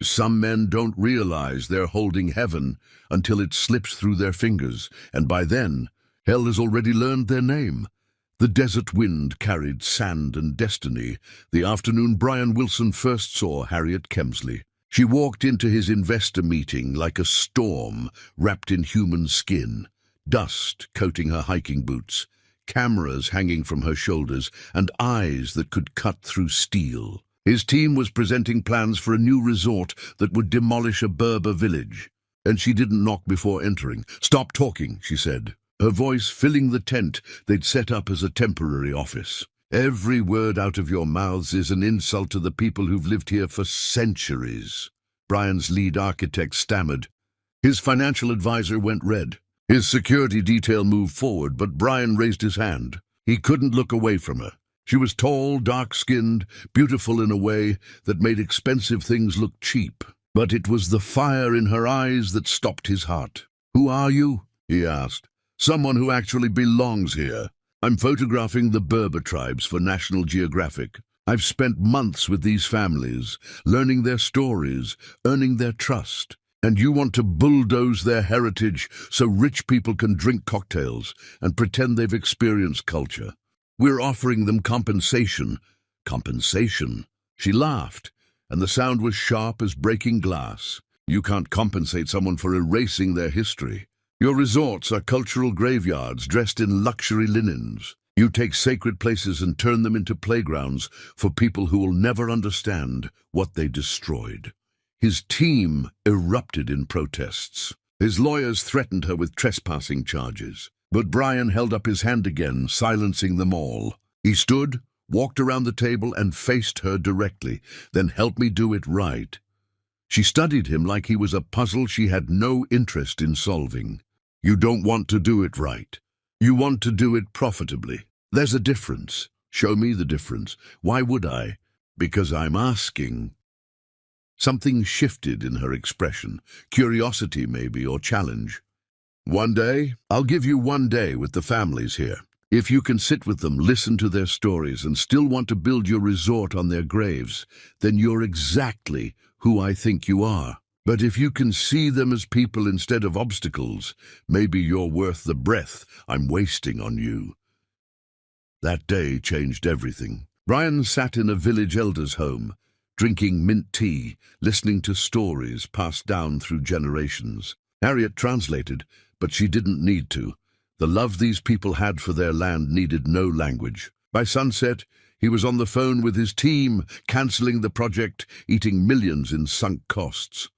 Some men don't realize they're holding heaven until it slips through their fingers, and by then, hell has already learned their name. The desert wind carried sand and destiny the afternoon Brian Wilson first saw Harriet Kemsley. She walked into his investor meeting like a storm wrapped in human skin, dust coating her hiking boots, cameras hanging from her shoulders, and eyes that could cut through steel. His team was presenting plans for a new resort that would demolish a Berber village, and she didn't knock before entering. "Stop talking," she said, her voice filling the tent they'd set up as a temporary office. "Every word out of your mouths is an insult to the people who've lived here for centuries." Brian's lead architect stammered. His financial advisor went red. His security detail moved forward, but Brian raised his hand. He couldn't look away from her. She was tall, dark-skinned, beautiful in a way that made expensive things look cheap. But it was the fire in her eyes that stopped his heart. "Who are you?" he asked. "Someone who actually belongs here. I'm photographing the Berber tribes for National Geographic. I've spent months with these families, learning their stories, earning their trust. And you want to bulldoze their heritage so rich people can drink cocktails and pretend they've experienced culture. We're offering them compensation." "Compensation?" She laughed, and the sound was sharp as breaking glass. "You can't compensate someone for erasing their history. Your resorts are cultural graveyards dressed in luxury linens. You take sacred places and turn them into playgrounds for people who will never understand what they destroyed." His team erupted in protests. His lawyers threatened her with trespassing charges. But Brian held up his hand again, silencing them all. He stood, walked around the table, and faced her directly. "Then help me do it right." She studied him like he was a puzzle she had no interest in solving. "You don't want to do it right. You want to do it profitably. There's a difference. Show me the difference." "Why would I?" "Because I'm asking." Something shifted in her expression, curiosity maybe, or challenge. "One day, I'll give you one day with the families here. If you can sit with them, listen to their stories, and still want to build your resort on their graves, then you're exactly who I think you are. But if you can see them as people instead of obstacles, maybe you're worth the breath I'm wasting on you." That day changed everything. Brian sat in a village elder's home, drinking mint tea, listening to stories passed down through generations. Harriet translated, but she didn't need to. The love these people had for their land needed no language. By sunset, he was on the phone with his team, cancelling the project, eating millions in sunk costs.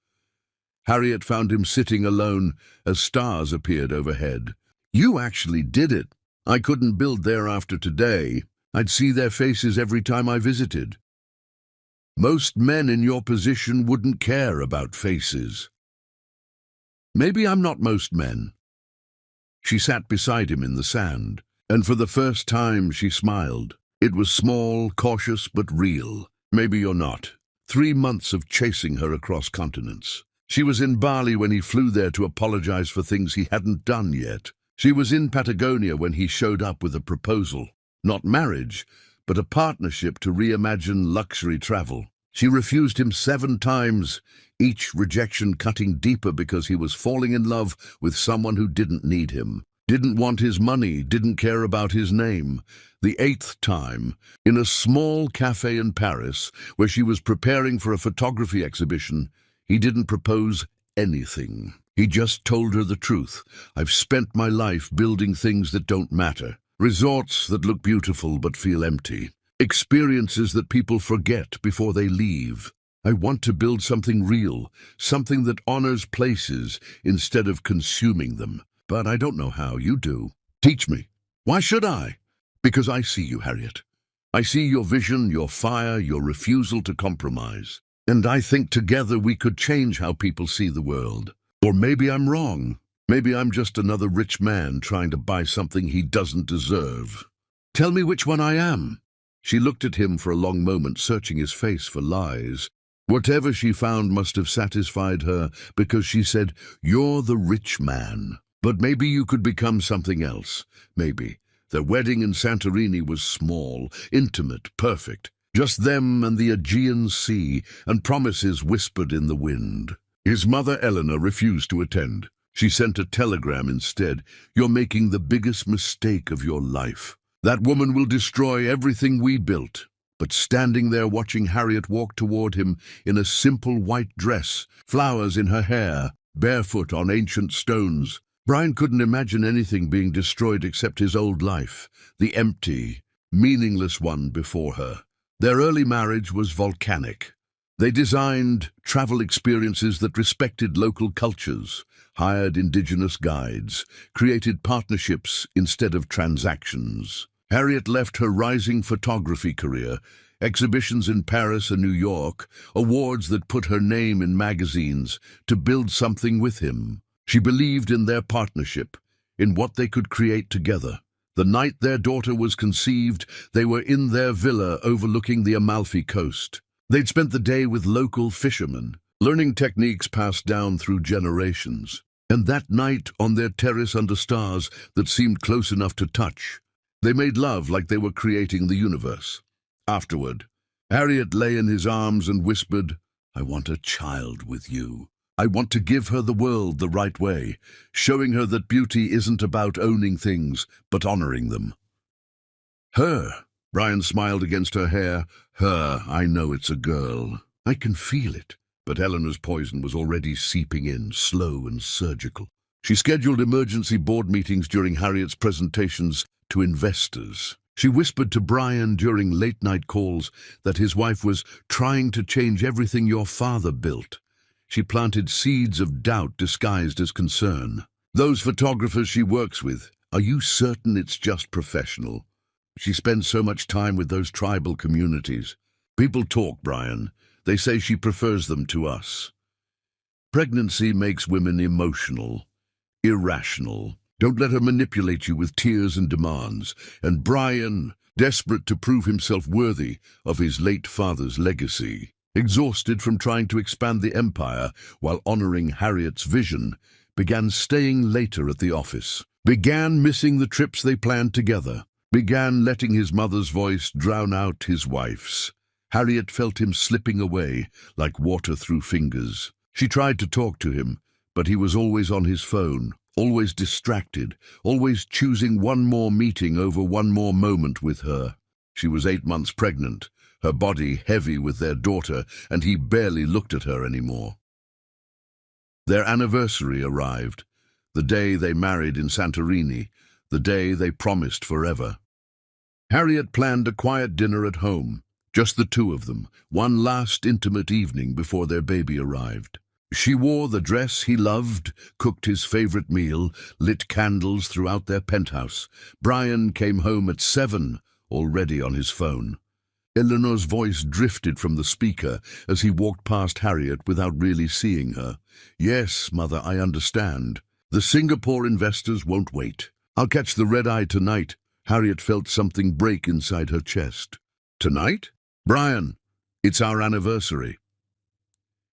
Harriet found him sitting alone as stars appeared overhead. "You actually did it. I couldn't build there after today. I'd see their faces every time I visited. Most men in your position wouldn't care about faces." "Maybe I'm not most men." She sat beside him in the sand, and for the first time she smiled. It was small, cautious, but real. "Maybe you're not." 3 months of chasing her across continents. She was in Bali when he flew there to apologize for things he hadn't done yet. She was in Patagonia when he showed up with a proposal. Not marriage, but a partnership to reimagine luxury travel. She refused him 7 times, each rejection cutting deeper because he was falling in love with someone who didn't need him, didn't want his money, didn't care about his name. The 8th time, in a small cafe in Paris, where she was preparing for a photography exhibition, he didn't propose anything. He just told her the truth. "I've spent my life building things that don't matter. Resorts that look beautiful but feel empty. Experiences that people forget before they leave. I want to build something real, something that honors places instead of consuming them. But I don't know how. You do. Teach me." "Why should I?" "Because I see you, Harriet. I see your vision, your fire, your refusal to compromise. And I think together we could change how people see the world. Or maybe I'm wrong. Maybe I'm just another rich man trying to buy something he doesn't deserve." "Tell me which one I am." She looked at him for a long moment, searching his face for lies. Whatever she found must have satisfied her, because she said, "You're the rich man. But maybe you could become something else. Maybe." Their wedding in Santorini was small, intimate, perfect. Just them and the Aegean Sea, and promises whispered in the wind. His mother Eleanor refused to attend. She sent a telegram instead. "You're making the biggest mistake of your life. That woman will destroy everything we built." But standing there watching Harriet walk toward him in a simple white dress, flowers in her hair, barefoot on ancient stones, Brian couldn't imagine anything being destroyed except his old life, the empty, meaningless one before her. Their early marriage was volcanic. They designed travel experiences that respected local cultures, hired indigenous guides, created partnerships instead of transactions. Harriet left her rising photography career, exhibitions in Paris and New York, awards that put her name in magazines, to build something with him. She believed in their partnership, in what they could create together. The night their daughter was conceived, they were in their villa overlooking the Amalfi Coast. They'd spent the day with local fishermen, learning techniques passed down through generations. And that night, on their terrace under stars that seemed close enough to touch, they made love like they were creating the universe. Afterward, Harriet lay in his arms and whispered, "I want a child with you. I want to give her the world the right way, showing her that beauty isn't about owning things, but honoring them." "Her," Brian smiled against her hair. "Her, I know it's a girl. I can feel it." But Eleanor's poison was already seeping in, slow and surgical. She scheduled emergency board meetings during Harriet's presentations to investors. She whispered to Brian during late-night calls that his wife was trying to change everything your father built. She planted seeds of doubt disguised as concern. "Those photographers she works with, are you certain it's just professional? She spends so much time with those tribal communities." "People talk, Brian. They say she prefers them to us." Pregnancy makes women emotional, irrational. Don't let her manipulate you with tears and demands. And Brian, desperate to prove himself worthy of his late father's legacy, exhausted from trying to expand the empire while honoring Harriet's vision, began staying later at the office, began missing the trips they planned together, began letting his mother's voice drown out his wife's. Harriet felt him slipping away like water through fingers. She tried to talk to him, but he was always on his phone, always distracted, always choosing one more meeting over one more moment with her. She was 8 months pregnant, her body heavy with their daughter, and he barely looked at her anymore. Their anniversary arrived, the day they married in Santorini, the day they promised forever. Harriet planned a quiet dinner at home, just the two of them, one last intimate evening before their baby arrived. She wore the dress he loved, cooked his favorite meal, lit candles throughout their penthouse. Brian came home at 7, already on his phone. Eleanor's voice drifted from the speaker as he walked past Harriet without really seeing her. "Yes, Mother, I understand. The Singapore investors won't wait. I'll catch the red-eye tonight." Harriet felt something break inside her chest. "Tonight? Brian, it's our anniversary."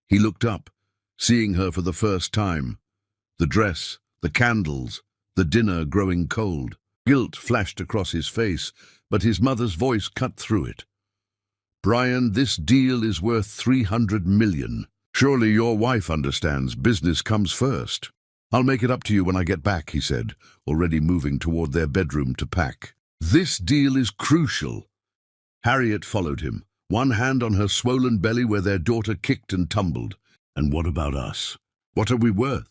He looked up, seeing her for the first time. The dress, the candles, the dinner growing cold. Guilt flashed across his face, but his mother's voice cut through it. "Brian, this deal is worth 300 million. Surely your wife understands business comes first." "I'll make it up to you when I get back," he said, already moving toward their bedroom to pack. "This deal is crucial." Harriet followed him, one hand on her swollen belly where their daughter kicked and tumbled. "And what about us? What are we worth?"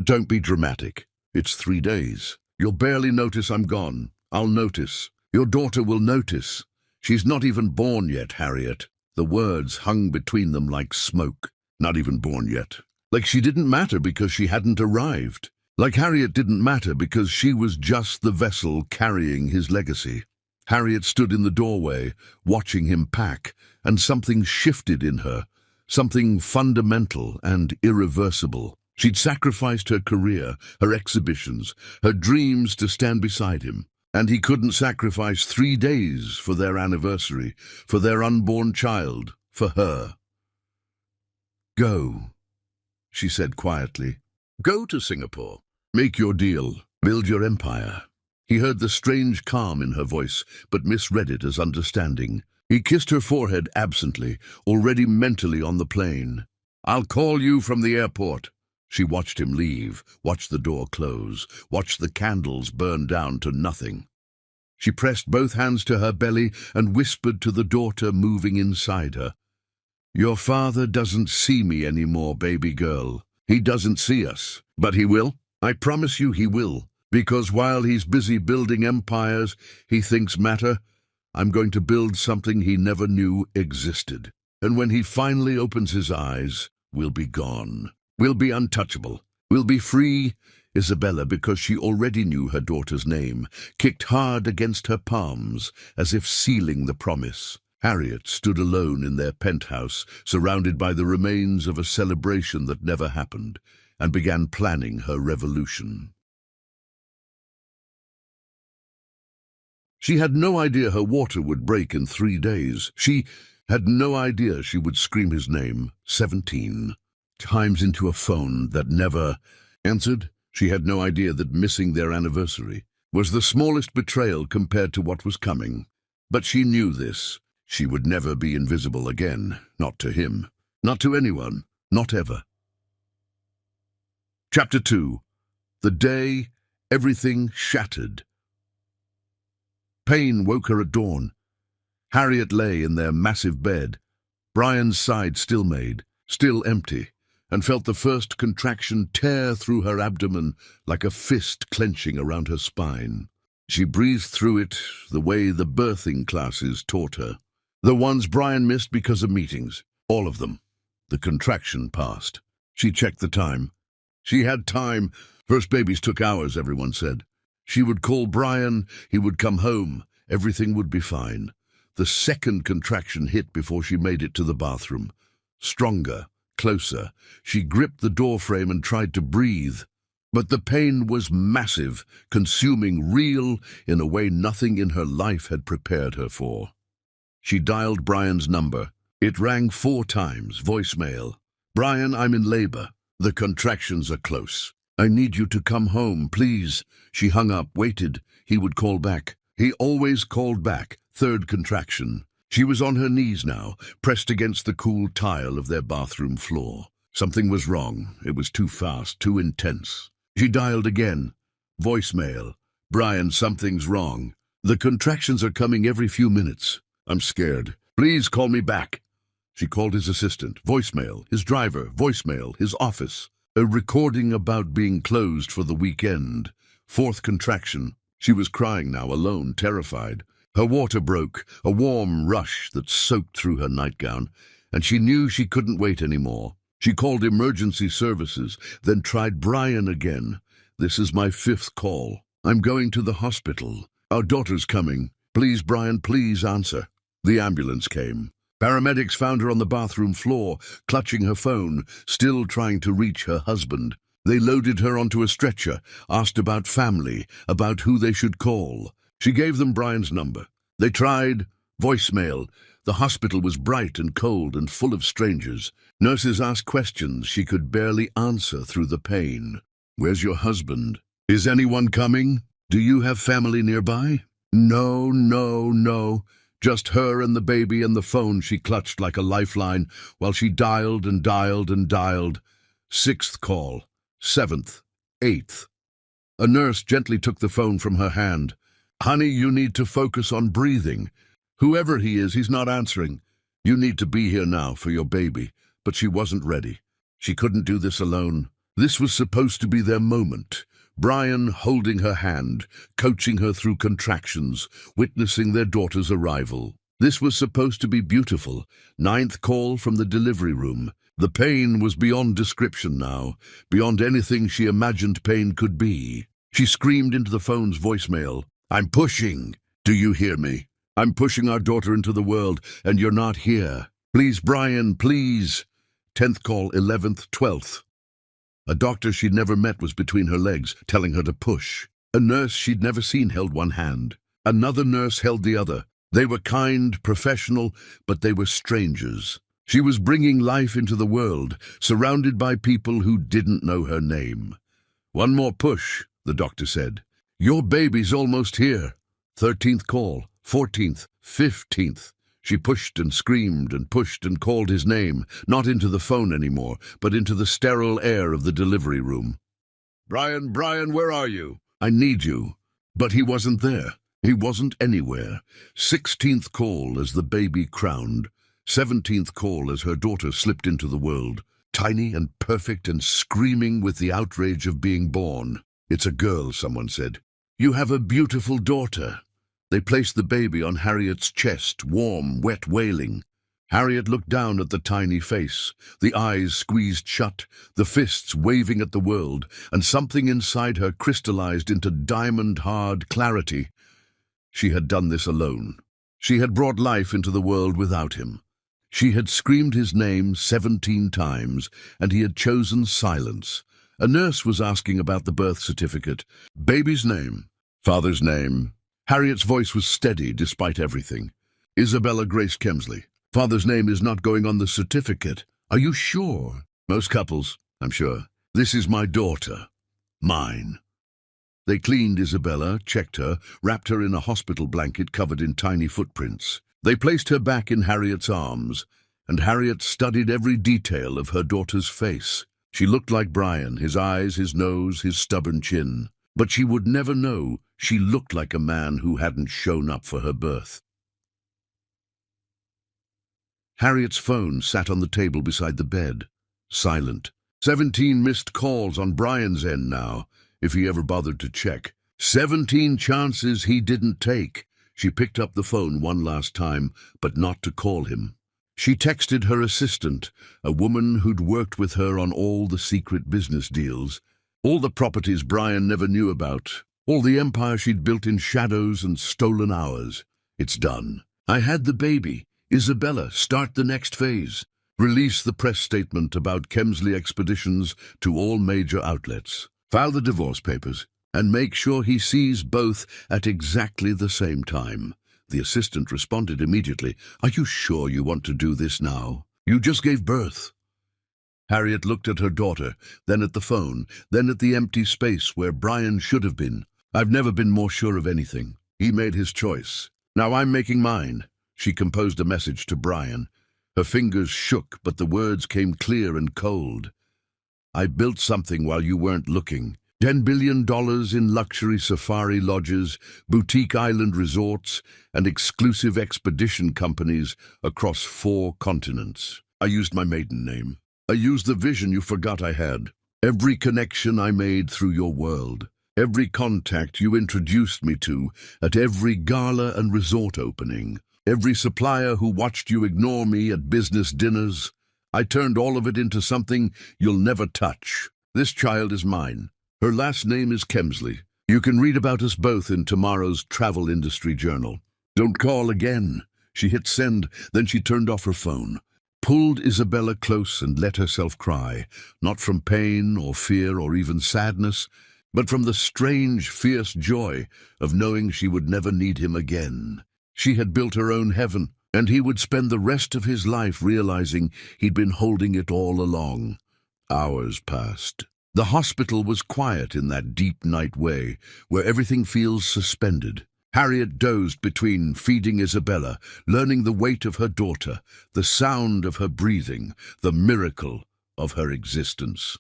"Don't be dramatic. It's 3 days. You'll barely notice I'm gone. I'll notice. Your daughter will notice. She's not even born yet, Harriet." The words hung between them like smoke. Not even born yet. Like she didn't matter because she hadn't arrived. Like Harriet didn't matter because she was just the vessel carrying his legacy. Harriet stood in the doorway, watching him pack, and something shifted in her. Something fundamental and irreversible. She'd sacrificed her career, her exhibitions, her dreams to stand beside him. And he couldn't sacrifice 3 days for their anniversary, for their unborn child, for her. "Go," she said quietly. "Go to Singapore. Make your deal. Build your empire." He heard the strange calm in her voice, but misread it as understanding. He kissed her forehead absently, already mentally on the plane. "I'll call you from the airport." She watched him leave, watched the door close, watched the candles burn down to nothing. She pressed both hands to her belly and whispered to the daughter moving inside her. "Your father doesn't see me anymore, baby girl. He doesn't see us, but he will. I promise you he will, because while he's busy building empires he thinks matter, I'm going to build something he never knew existed. And when he finally opens his eyes, we'll be gone. We'll be untouchable. We'll be free." Isabella, because she already knew her daughter's name, kicked hard against her palms, as if sealing the promise. Harriet stood alone in their penthouse, surrounded by the remains of a celebration that never happened, and began planning her revolution. She had no idea her water would break in 3 days. She had no idea she would scream his name 17 times into a phone that never answered. She had no idea that missing their anniversary was the smallest betrayal compared to what was coming. But she knew this. She would never be invisible again. Not to him. Not to anyone. Not ever. Chapter 2. The day everything shattered. Pain woke her at dawn. Harriet lay in their massive bed. Brian's side still made, still empty, and felt the first contraction tear through her abdomen like a fist clenching around her spine. She breathed through it the way the birthing classes taught her. The ones Brian missed because of meetings. All of them. The contraction passed. She checked the time. She had time. First babies took hours, everyone said. She would call Brian, he would come home, everything would be fine. The second contraction hit before she made it to the bathroom. Stronger, closer. She gripped the doorframe and tried to breathe. But the pain was massive, consuming, real, in a way nothing in her life had prepared her for. She dialed Brian's number. It rang 4 times, voicemail. "Brian, I'm in labor. The contractions are close. I need you to come home, please." She hung up, waited. He would call back. He always called back. Third contraction. She was on her knees now, pressed against the cool tile of their bathroom floor. Something was wrong. It was too fast, too intense. She dialed again. Voicemail. "Brian, something's wrong. The contractions are coming every few minutes. I'm scared. Please call me back." She called his assistant. Voicemail. His driver. Voicemail. His office. A recording about being closed for the weekend. Fourth contraction. She was crying now, alone, terrified. Her water broke, a warm rush that soaked through her nightgown, and she knew she couldn't wait anymore. She called emergency services, then tried Brian again. "This is my 5th call. I'm going to the hospital. Our daughter's coming. Please, Brian, please answer." The ambulance came. Paramedics found her on the bathroom floor, clutching her phone, still trying to reach her husband. They loaded her onto a stretcher, asked about family, about who they should call. She gave them Brian's number. They tried. Voicemail. The hospital was bright and cold and full of strangers. Nurses asked questions she could barely answer through the pain. "Where's your husband? Is anyone coming? Do you have family nearby?" No, no, no. Just her and the baby and the phone she clutched like a lifeline while she dialed and dialed and dialed. 6th call. 7th. 8th. A nurse gently took the phone from her hand. "Honey, you need to focus on breathing. Whoever he is, he's not answering. You need to be here now for your baby." But she wasn't ready. She couldn't do this alone. This was supposed to be their moment. Brian holding her hand, coaching her through contractions, witnessing their daughter's arrival. This was supposed to be beautiful. 9th call from the delivery room. The pain was beyond description now, beyond anything she imagined pain could be. She screamed into the phone's voicemail. "I'm pushing. Do you hear me? I'm pushing our daughter into the world, and you're not here. Please, Brian, please." 10th call, 11th, 12th. A doctor she'd never met was between her legs, telling her to push. A nurse she'd never seen held one hand. Another nurse held the other. They were kind, professional, but they were strangers. She was bringing life into the world, surrounded by people who didn't know her name. "One more push," the doctor said. "Your baby's almost here." 13th call, 14th, 15th. She pushed and screamed and pushed and called his name, not into the phone anymore, but into the sterile air of the delivery room. "Brian, Brian, where are you? I need you." But he wasn't there. He wasn't anywhere. 16th call as the baby crowned. 17th call as her daughter slipped into the world. Tiny and perfect and screaming with the outrage of being born. "It's a girl," someone said. "You have a beautiful daughter." They placed the baby on Harriet's chest, warm, wet, wailing. Harriet looked down at the tiny face, the eyes squeezed shut, the fists waving at the world, and something inside her crystallized into diamond-hard clarity. She had done this alone. She had brought life into the world without him. She had screamed his name 17 times, and he had chosen silence. A nurse was asking about the birth certificate. Baby's name, father's name. Harriet's voice was steady despite everything. "Isabella Grace Kemsley. Father's name is not going on the certificate. Are you sure?" "Most couples, I'm sure. This is my daughter. Mine." They cleaned Isabella, checked her, wrapped her in a hospital blanket covered in tiny footprints. They placed her back in Harriet's arms, and Harriet studied every detail of her daughter's face. She looked like Brian, his eyes, his nose, his stubborn chin. But she would never know she looked like a man who hadn't shown up for her birth. Harriet's phone sat on the table beside the bed, silent. 17 missed calls on Brian's end now, if he ever bothered to check. 17 chances he didn't take. She picked up the phone one last time, but not to call him. She texted her assistant, a woman who'd worked with her on all the secret business deals, all the properties Brian never knew about, all the empire she'd built in shadows and stolen hours. "It's done. I had the baby. Isabella, start the next phase. Release the press statement about Kemsley expeditions to all major outlets. File the divorce papers, and make sure he sees both at exactly the same time." The assistant responded immediately. "Are you sure you want to do this now? You just gave birth." Harriet looked at her daughter, then at the phone, then at the empty space where Brian should have been. "I've never been more sure of anything. He made his choice. Now I'm making mine." She composed a message to Brian. Her fingers shook, but the words came clear and cold. "I built something while you weren't looking. $10 billion in luxury safari lodges, boutique island resorts, and exclusive expedition companies across 4 continents. I used my maiden name. I used the vision you forgot I had. Every connection I made through your world. Every contact you introduced me to at every gala and resort opening. Every supplier who watched you ignore me at business dinners. I turned all of it into something you'll never touch. This child is mine. Her last name is Kemsley. You can read about us both in tomorrow's travel industry journal. Don't call again." She hit send, then she turned off her phone, pulled Isabella close and let herself cry, not from pain or fear or even sadness, but from the strange, fierce joy of knowing she would never need him again. She had built her own heaven, and he would spend the rest of his life realizing he'd been holding it all along. Hours passed. The hospital was quiet in that deep night way, where everything feels suspended. Harriet dozed between feeding Isabella, learning the weight of her daughter, the sound of her breathing, the miracle of her existence.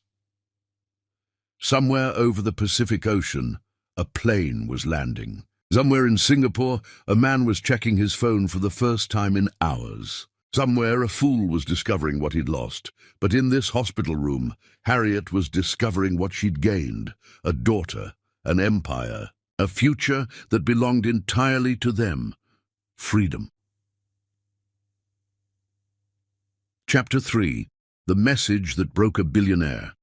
Somewhere over the Pacific Ocean, a plane was landing. Somewhere in Singapore, a man was checking his phone for the first time in hours. Somewhere, a fool was discovering what he'd lost. But in this hospital room, Harriet was discovering what she'd gained: a daughter, an empire, a future that belonged entirely to them. Freedom. Chapter 3. The Message That Broke a Billionaire.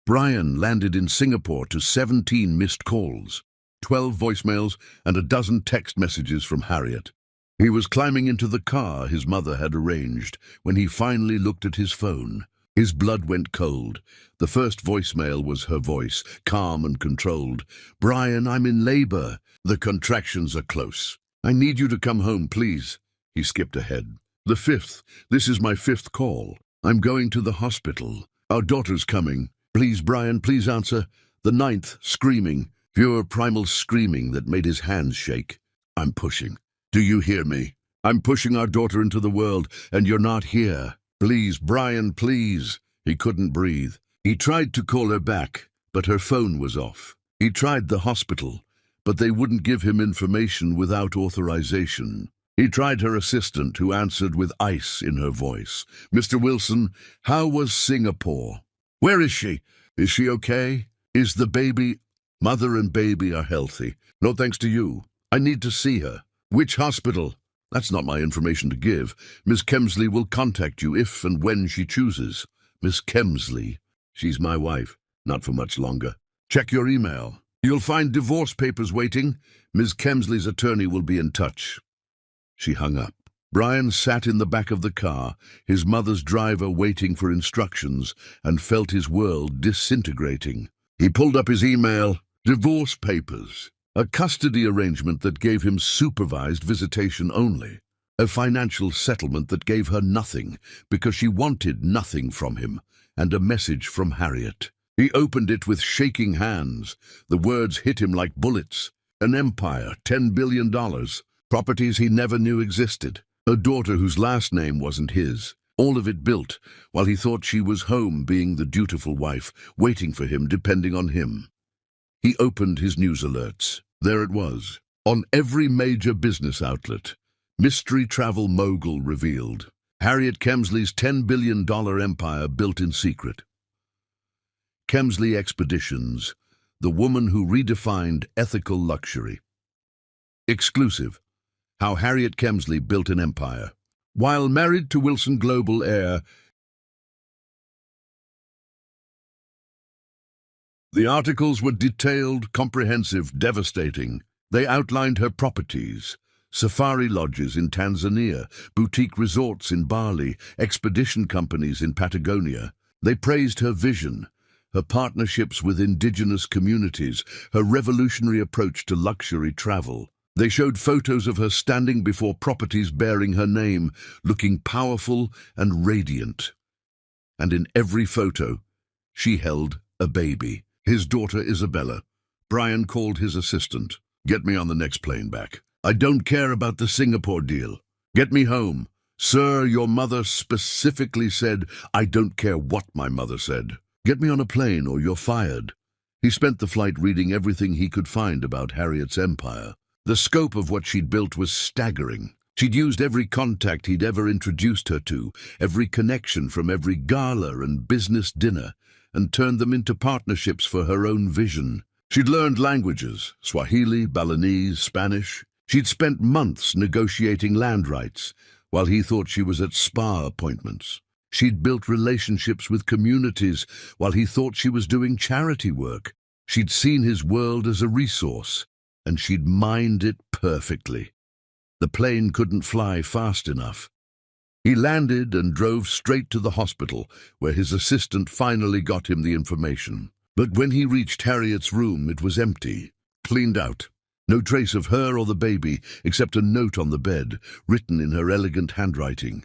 Brian landed in Singapore to 17 missed calls, 12 voicemails, and a dozen text messages from Harriet. He was climbing into the car his mother had arranged when he finally looked at his phone. His blood went cold. The first voicemail was her voice, calm and controlled. "Brian, I'm in labor. The contractions are close. I need you to come home, please." He skipped ahead. "The 5th. This is my 5th call. I'm going to the hospital. Our daughter's coming. Please, Brian, please answer." The 9th, screaming. Pure primal screaming that made his hands shake. "I'm pushing. Do you hear me? I'm pushing our daughter into the world, and you're not here. Please, Brian, please." He couldn't breathe. He tried to call her back, but her phone was off. He tried the hospital, but they wouldn't give him information without authorization. He tried her assistant, who answered with ice in her voice. "Mr. Wilson, how was Singapore? Where is she? Is she okay? Is the baby—" "Mother and baby are healthy. No thanks to you. I need to see her." "Which hospital?" "That's not my information to give. Miss Kemsley will contact you if and when she chooses." "Miss Kemsley? She's my wife. Not for much longer. Check your email. You'll find divorce papers waiting. Miss Kemsley's attorney will be in touch." She hung up. Brian sat in the back of the car, his mother's driver waiting for instructions, and felt his world disintegrating. He pulled up his email. Divorce papers. A custody arrangement that gave him supervised visitation only. A financial settlement that gave her nothing because she wanted nothing from him, and a message from Harriet. He opened it with shaking hands. The words hit him like bullets. An empire, $10 billion. Properties he never knew existed. A daughter whose last name wasn't his. All of it built while he thought she was home, being the dutiful wife, waiting for him, depending on him. He opened his news alerts. There it was. On every major business outlet. Mystery travel mogul revealed. Harriet Kemsley's $10 billion empire built in secret. Kemsley Expeditions, the woman who redefined ethical luxury. Exclusive. How Harriet Kemsley built an empire. While married to Wilson Global heir, the articles were detailed, comprehensive, devastating. They outlined her properties. Safari lodges in Tanzania, boutique resorts in Bali, expedition companies in Patagonia. They praised her vision, her partnerships with indigenous communities, her revolutionary approach to luxury travel. They showed photos of her standing before properties bearing her name, looking powerful and radiant. And in every photo, she held a baby, his daughter Isabella. Brian called his assistant. "Get me on the next plane back. I don't care about the Singapore deal. Get me home." "Sir, your mother specifically said—" "I don't care what my mother said. Get me on a plane or you're fired." He spent the flight reading everything he could find about Harriet's empire. The scope of what she'd built was staggering. She'd used every contact he'd ever introduced her to, every connection from every gala and business dinner, and turned them into partnerships for her own vision. She'd learned languages, Swahili, Balinese, Spanish. She'd spent months negotiating land rights, while he thought she was at spa appointments. She'd built relationships with communities, while he thought she was doing charity work. She'd seen his world as a resource, and she'd mined it perfectly. The plane couldn't fly fast enough. He landed and drove straight to the hospital, where his assistant finally got him the information. But when he reached Harriet's room, it was empty, cleaned out. No trace of her or the baby, except a note on the bed, written in her elegant handwriting.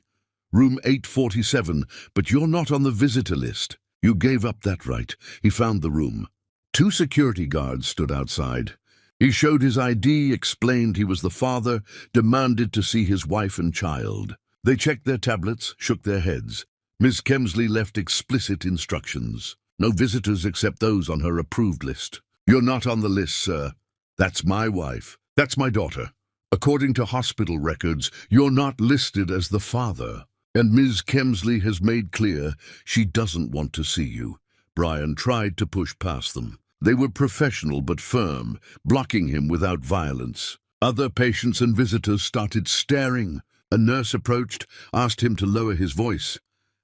"Room 847, but you're not on the visitor list." "You gave up that right." He found the room. 2 security guards stood outside. He showed his ID, explained he was the father, demanded to see his wife and child. They checked their tablets, shook their heads. Miss Kemsley left explicit instructions. No visitors except those on her approved list. "You're not on the list, sir. That's my wife. That's my daughter. According to hospital records, you're not listed as the father. And Ms. Kemsley has made clear she doesn't want to see you." Brian tried to push past them. They were professional but firm, blocking him without violence. Other patients and visitors started staring. A nurse approached, asked him to lower his voice.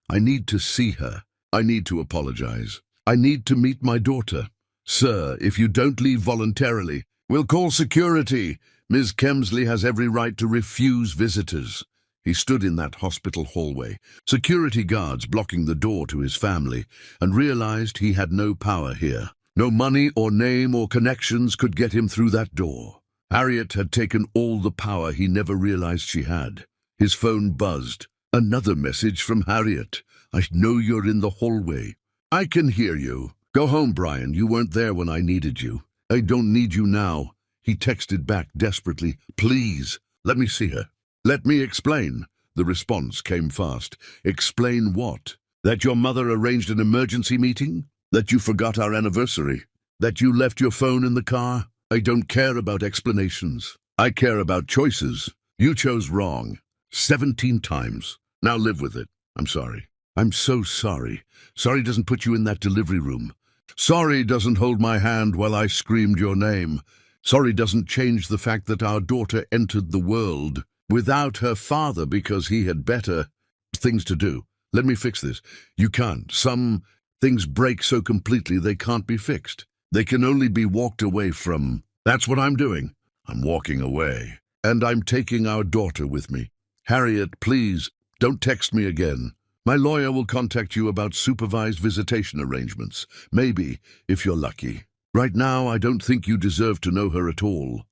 "I need to see her. I need to apologize. I need to meet my daughter. Sir, if you don't leave voluntarily, we'll call security. Ms. Kemsley has every right to refuse visitors." He stood in that hospital hallway, security guards blocking the door to his family, and realized he had no power here. No money or name or connections could get him through that door. Harriet had taken all the power he never realized she had. His phone buzzed. Another message from Harriet. "I know you're in the hallway. I can hear you. Go home, Brian. You weren't there when I needed you." "I don't need you now." He texted back desperately. "Please, let me see her." Let me explain. The response came fast. Explain what? That your mother arranged an emergency meeting? That you forgot our anniversary? That you left your phone in the car? I don't care about explanations. I care about choices. You chose wrong. 17 times. Now live with it. I'm sorry. I'm so sorry. Sorry doesn't put you in that delivery room. Sorry doesn't hold my hand while I screamed your name. Sorry doesn't change the fact that our daughter entered the world without her father because he had better things to do. Let me fix this. You can't. Some things break so completely they can't be fixed. They can only be walked away from. That's what I'm doing. I'm walking away. And I'm taking our daughter with me. Harriet, please, don't text me again. My lawyer will contact you about supervised visitation arrangements. Maybe, if you're lucky. Right now, I don't think you deserve to know her at all.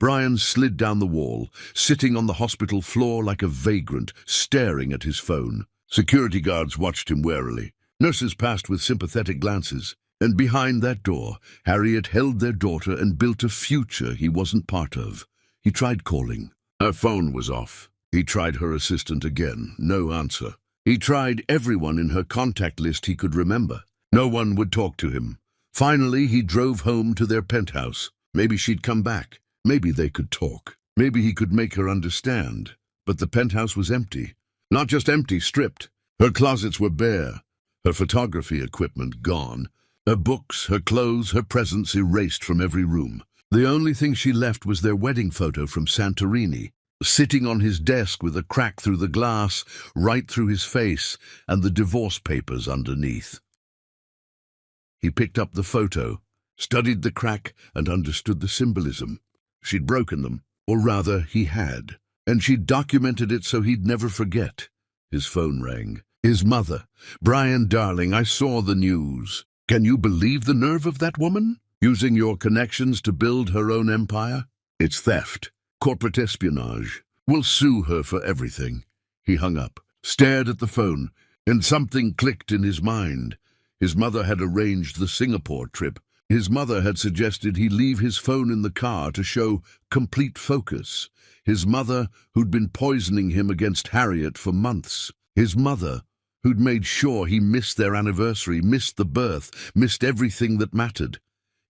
Brian slid down the wall, sitting on the hospital floor like a vagrant, staring at his phone. Security guards watched him warily. Nurses passed with sympathetic glances. And behind that door, Harriet held their daughter and built a future he wasn't part of. He tried calling. Her phone was off. He tried her assistant again. No answer. He tried everyone in her contact list he could remember. No one would talk to him. Finally, he drove home to their penthouse. Maybe she'd come back. Maybe they could talk. Maybe he could make her understand. But the penthouse was empty. Not just empty, stripped. Her closets were bare. Her photography equipment gone. Her books, her clothes, her presents erased from every room. The only thing she left was their wedding photo from Santorini, sitting on his desk with a crack through the glass, right through his face, and the divorce papers underneath. He picked up the photo, studied the crack, and understood the symbolism. She'd broken them, or rather, he had, and she'd documented it so he'd never forget. His phone rang. His mother. "Brian, darling, I saw the news. Can you believe the nerve of that woman? Using your connections to build her own empire? It's theft. Corporate espionage. We'll sue her for everything." He hung up, stared at the phone, and something clicked in his mind. His mother had arranged the Singapore trip. His mother had suggested he leave his phone in the car to show complete focus. His mother, who'd been poisoning him against Harriet for months. His mother, who'd made sure he missed their anniversary, missed the birth, missed everything that mattered.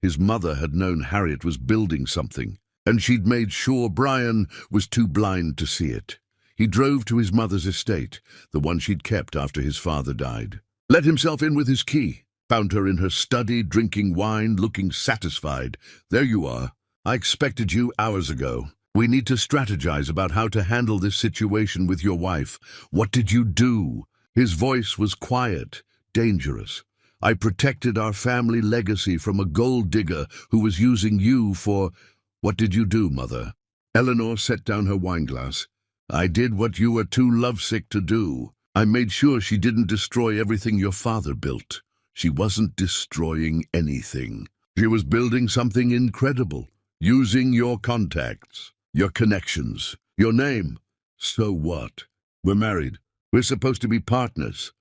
His mother had known Harriet was building something, and she'd made sure Brian was too blind to see it. He drove to his mother's estate, the one she'd kept after his father died. Let himself in with his key. Found her in her study, drinking wine, looking satisfied. "There you are. I expected you hours ago. We need to strategize about how to handle this situation with your wife. What did you do?" His voice was quiet, dangerous. "I protected our family legacy from a gold digger who was using you for—" "What did you do, Mother?" Eleanor set down her wineglass. "I did what you were too lovesick to do. I made sure she didn't destroy everything your father built." She wasn't destroying anything. She was building something incredible, using your contacts, your connections, your name. So what? We're married. We're supposed to be partners.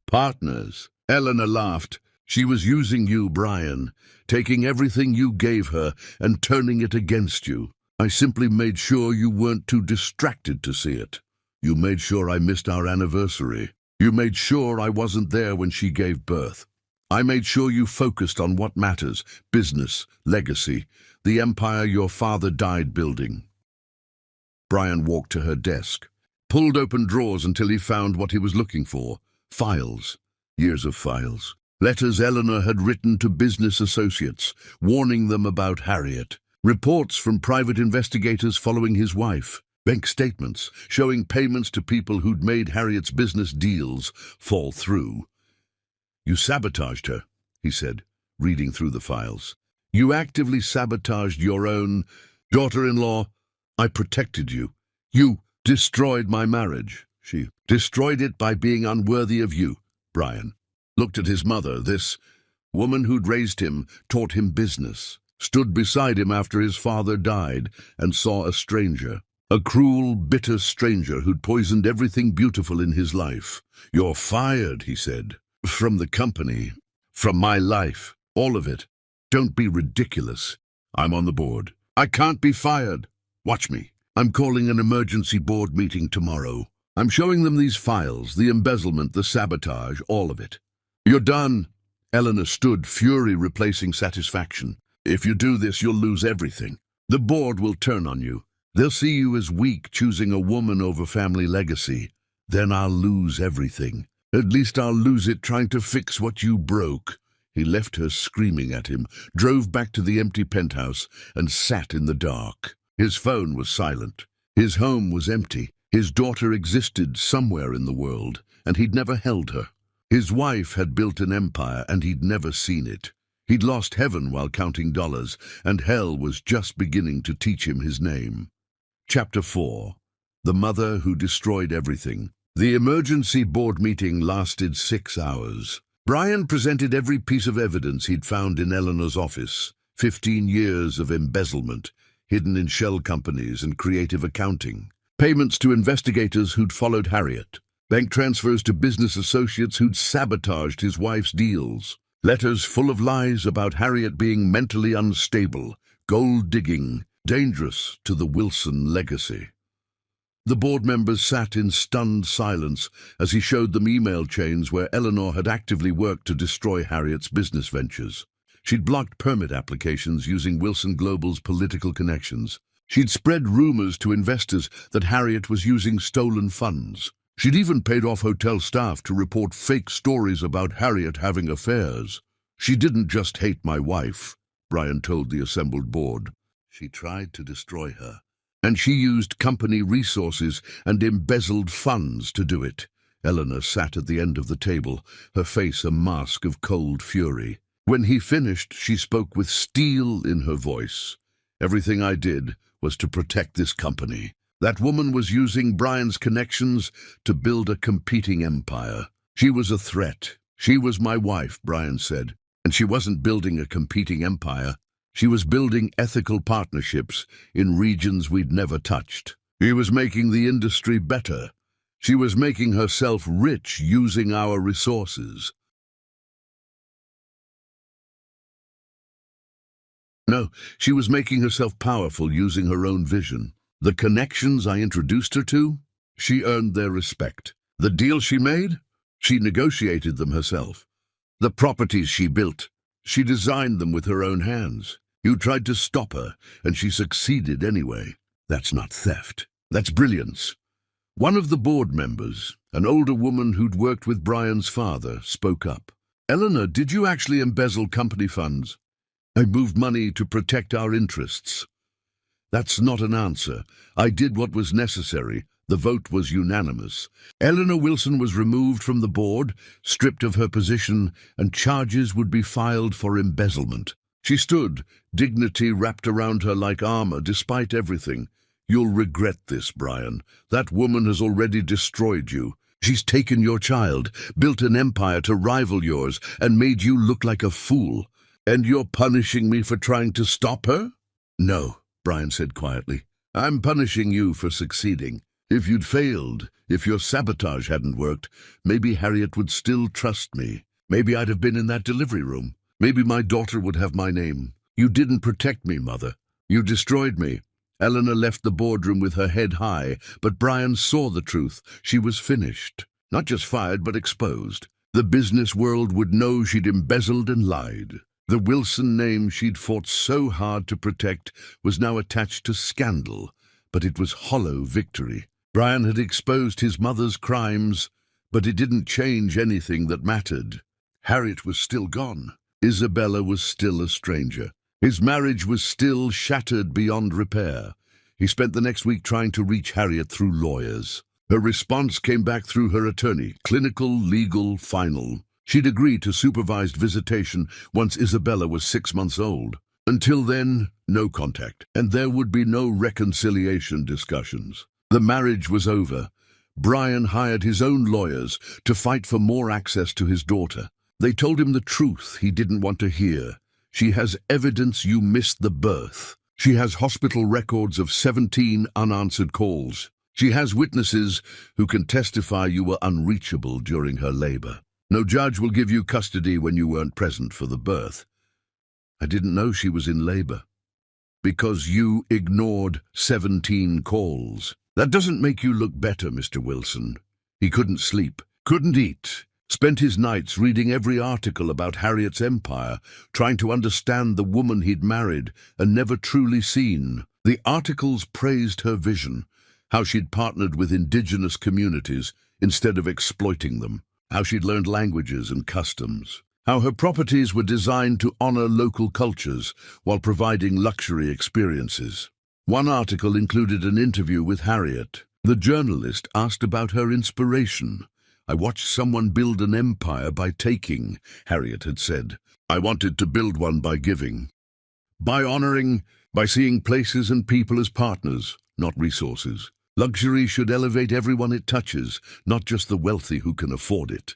Partners. Eleanor laughed. She was using you, Brian, taking everything you gave her and turning it against you. I simply made sure you weren't too distracted to see it. You made sure I missed our anniversary. You made sure I wasn't there when she gave birth. I made sure you focused on what matters, business, legacy, the empire your father died building. Brian walked to her desk, pulled open drawers until he found what he was looking for. Files. Years of files. Letters Eleanor had written to business associates, warning them about Harriet. Reports from private investigators following his wife. Bank statements showing payments to people who'd made Harriet's business deals fall through. "You sabotaged her," he said, reading through the files. "You actively sabotaged your own daughter-in-law. I protected you. You destroyed my marriage." She destroyed it by being unworthy of you. Brian looked at his mother, this woman who'd raised him, taught him business, stood beside him after his father died, and saw a stranger. A cruel, bitter stranger who'd poisoned everything beautiful in his life. "You're fired," he said. "From the company. From my life. All of it. Don't be ridiculous. I'm on the board. I can't be fired. Watch me." I'm calling an emergency board meeting tomorrow. I'm showing them these files, the embezzlement, the sabotage, all of it. You're done. Eleanor stood, fury replacing satisfaction. If you do this, you'll lose everything. The board will turn on you. They'll see you as weak, choosing a woman over family legacy. Then I'll lose everything. At least I'll lose it trying to fix what you broke. He left her screaming at him, drove back to the empty penthouse, and sat in the dark. His phone was silent. His home was empty. His daughter existed somewhere in the world, and he'd never held her. His wife had built an empire, and he'd never seen it. He'd lost heaven while counting dollars, and hell was just beginning to teach him his name. Chapter 4. The Mother Who Destroyed Everything. The emergency board meeting lasted 6 hours. Brian presented every piece of evidence he'd found in Eleanor's office. 15 years of embezzlement, hidden in shell companies and creative accounting. Payments to investigators who'd followed Harriet. Bank transfers to business associates who'd sabotaged his wife's deals. Letters full of lies about Harriet being mentally unstable, gold-digging, dangerous to the Wilson legacy. The board members sat in stunned silence as he showed them email chains where Eleanor had actively worked to destroy Harriet's business ventures. She'd blocked permit applications using Wilson Global's political connections. She'd spread rumors to investors that Harriet was using stolen funds. She'd even paid off hotel staff to report fake stories about Harriet having affairs. She didn't just hate my wife, Brian told the assembled board. She tried to destroy her. And she used company resources and embezzled funds to do it. Eleanor sat at the end of the table, her face a mask of cold fury. When he finished, she spoke with steel in her voice. Everything I did was to protect this company. That woman was using Brian's connections to build a competing empire. She was a threat. She was my wife, Brian said. And she wasn't building a competing empire. She was building ethical partnerships in regions we'd never touched. She was making the industry better. She was making herself rich using our resources. No, she was making herself powerful using her own vision. The connections I introduced her to, she earned their respect. The deals she made, she negotiated them herself. The properties she built, she designed them with her own hands. You tried to stop her, and she succeeded anyway. That's not theft. That's brilliance. One of the board members, an older woman who'd worked with Brian's father, spoke up. Eleanor, did you actually embezzle company funds? I moved money to protect our interests. That's not an answer. I did what was necessary. The vote was unanimous. Eleanor Wilson was removed from the board, stripped of her position, and charges would be filed for embezzlement. She stood, dignity wrapped around her like armor, despite everything. You'll regret this, Brian. That woman has already destroyed you. She's taken your child, built an empire to rival yours, and made you look like a fool. And you're punishing me for trying to stop her? No, Brian said quietly. I'm punishing you for succeeding. If you'd failed, if your sabotage hadn't worked, maybe Harriet would still trust me. Maybe I'd have been in that delivery room. Maybe my daughter would have my name. You didn't protect me, Mother. You destroyed me. Eleanor left the boardroom with her head high, but Brian saw the truth. She was finished. Not just fired, but exposed. The business world would know she'd embezzled and lied. The Wilson name she'd fought so hard to protect was now attached to scandal, but it was hollow victory. Brian had exposed his mother's crimes, but it didn't change anything that mattered. Harriet was still gone. Isabella was still a stranger. His marriage was still shattered beyond repair. He spent the next week trying to reach Harriet through lawyers. Her response came back through her attorney, clinical, legal, final. She'd agreed to supervised visitation once Isabella was 6 months old. Until then, no contact, and there would be no reconciliation discussions. The marriage was over. Brian hired his own lawyers to fight for more access to his daughter. They told him the truth he didn't want to hear. She has evidence you missed the birth. She has hospital records of 17 unanswered calls. She has witnesses who can testify you were unreachable during her labor. No judge will give you custody when you weren't present for the birth. I didn't know she was in labor. because you ignored 17 calls. That doesn't make you look better, Mr. Wilson. He couldn't sleep, couldn't eat, spent his nights reading every article about Harriet's empire, trying to understand the woman he'd married and never truly seen. The articles praised her vision, how she'd partnered with indigenous communities instead of exploiting them, how she'd learned languages and customs, how her properties were designed to honor local cultures while providing luxury experiences. One article included an interview with Harriet. The journalist asked about her inspiration. "I watched someone build an empire by taking," Harriet had said. "I wanted to build one by giving. By honoring, by seeing places and people as partners, not resources. Luxury should elevate everyone it touches, not just the wealthy who can afford it."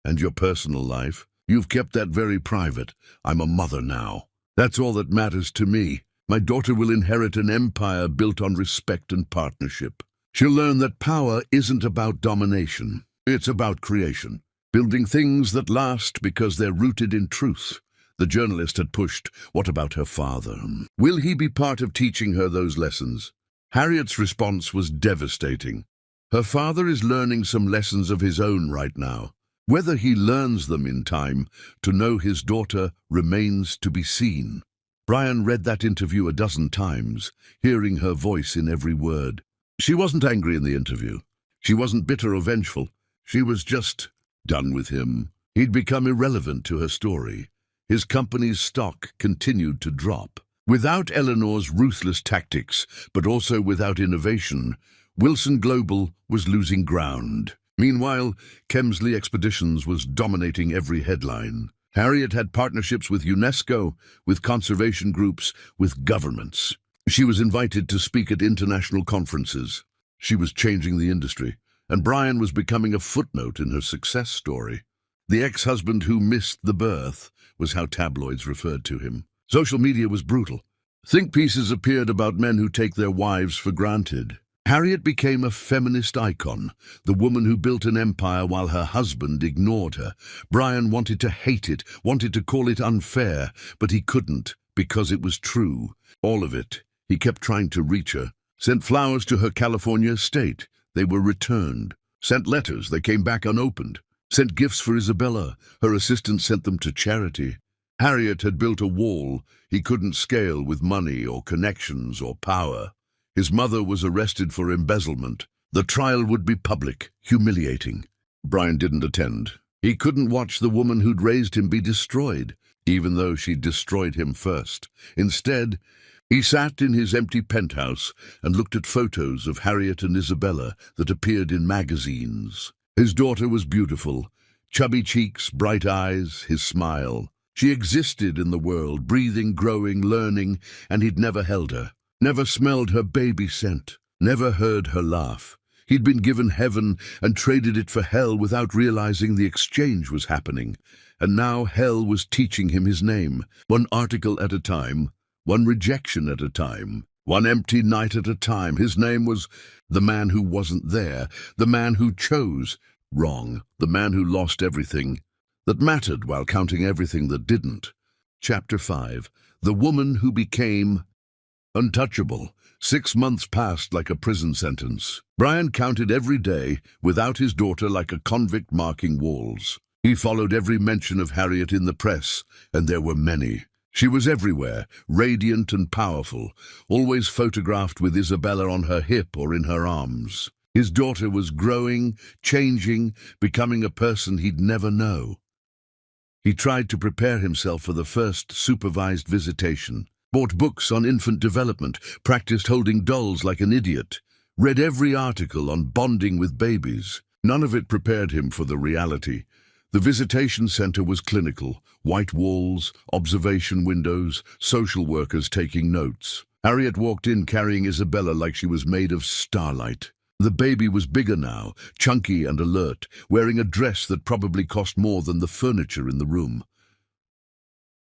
"And your personal life? You've kept that very private. I'm a mother now. That's all that matters to me. My daughter will inherit an empire built on respect and partnership. She'll learn that power isn't about domination. It's about creation, building things that last because they're rooted in truth." The journalist had pushed, "What about her father? Will he be part of teaching her those lessons?" Harriet's response was devastating. "Her father is learning some lessons of his own right now. Whether he learns them in time to know his daughter remains to be seen." Brian read that interview a dozen times, hearing her voice in every word. She wasn't angry in the interview. She wasn't bitter or vengeful. She was just done with him. He'd become irrelevant to her story. His company's stock continued to drop. Without Eleanor's ruthless tactics, but also without innovation, Wilson Global was losing ground. Meanwhile, Kemsley Expeditions was dominating every headline. Harriet had partnerships with UNESCO, with conservation groups, with governments. She was invited to speak at international conferences. She was changing the industry, and Brian was becoming a footnote in her success story. The ex-husband who missed the birth was how tabloids referred to him. Social media was brutal. Think pieces appeared about men who take their wives for granted. Harriet became a feminist icon, the woman who built an empire while her husband ignored her. Brian wanted to hate it, wanted to call it unfair, but he couldn't, because it was true. All of it. He kept trying to reach her. Sent flowers to her California estate. They were returned. Sent letters. They came back unopened. Sent gifts for Isabella. Her assistant sent them to charity. Harriet had built a wall he couldn't scale with money or connections or power. His mother was arrested for embezzlement. The trial would be public, humiliating. Brian didn't attend. He couldn't watch the woman who'd raised him be destroyed, even though she'd destroyed him first. Instead, he sat in his empty penthouse and looked at photos of Harriet and Isabella that appeared in magazines. His daughter was beautiful, chubby cheeks, bright eyes, his smile. She existed in the world, breathing, growing, learning, and he'd never held her. Never smelled her baby scent, never heard her laugh. He'd been given heaven and traded it for hell without realizing the exchange was happening. And now hell was teaching him his name, one article at a time, one rejection at a time, one empty night at a time. His name was the man who wasn't there, the man who chose wrong, the man who lost everything that mattered while counting everything that didn't. Chapter 5. The woman who became untouchable. 6 months passed like a prison sentence. Brian counted every day without his daughter like a convict marking walls. He followed every mention of Harriet in the press, and there were many. She was everywhere, radiant and powerful, always photographed with Isabella on her hip or in her arms. His daughter was growing, changing, becoming a person he'd never know. He tried to prepare himself for the first supervised visitation. Bought books on infant development, practiced holding dolls like an idiot, read every article on bonding with babies. None of it prepared him for the reality. The visitation center was clinical, white walls, observation windows, social workers taking notes. Harriet walked in carrying Isabella like she was made of starlight. The baby was bigger now, chunky and alert, wearing a dress that probably cost more than the furniture in the room.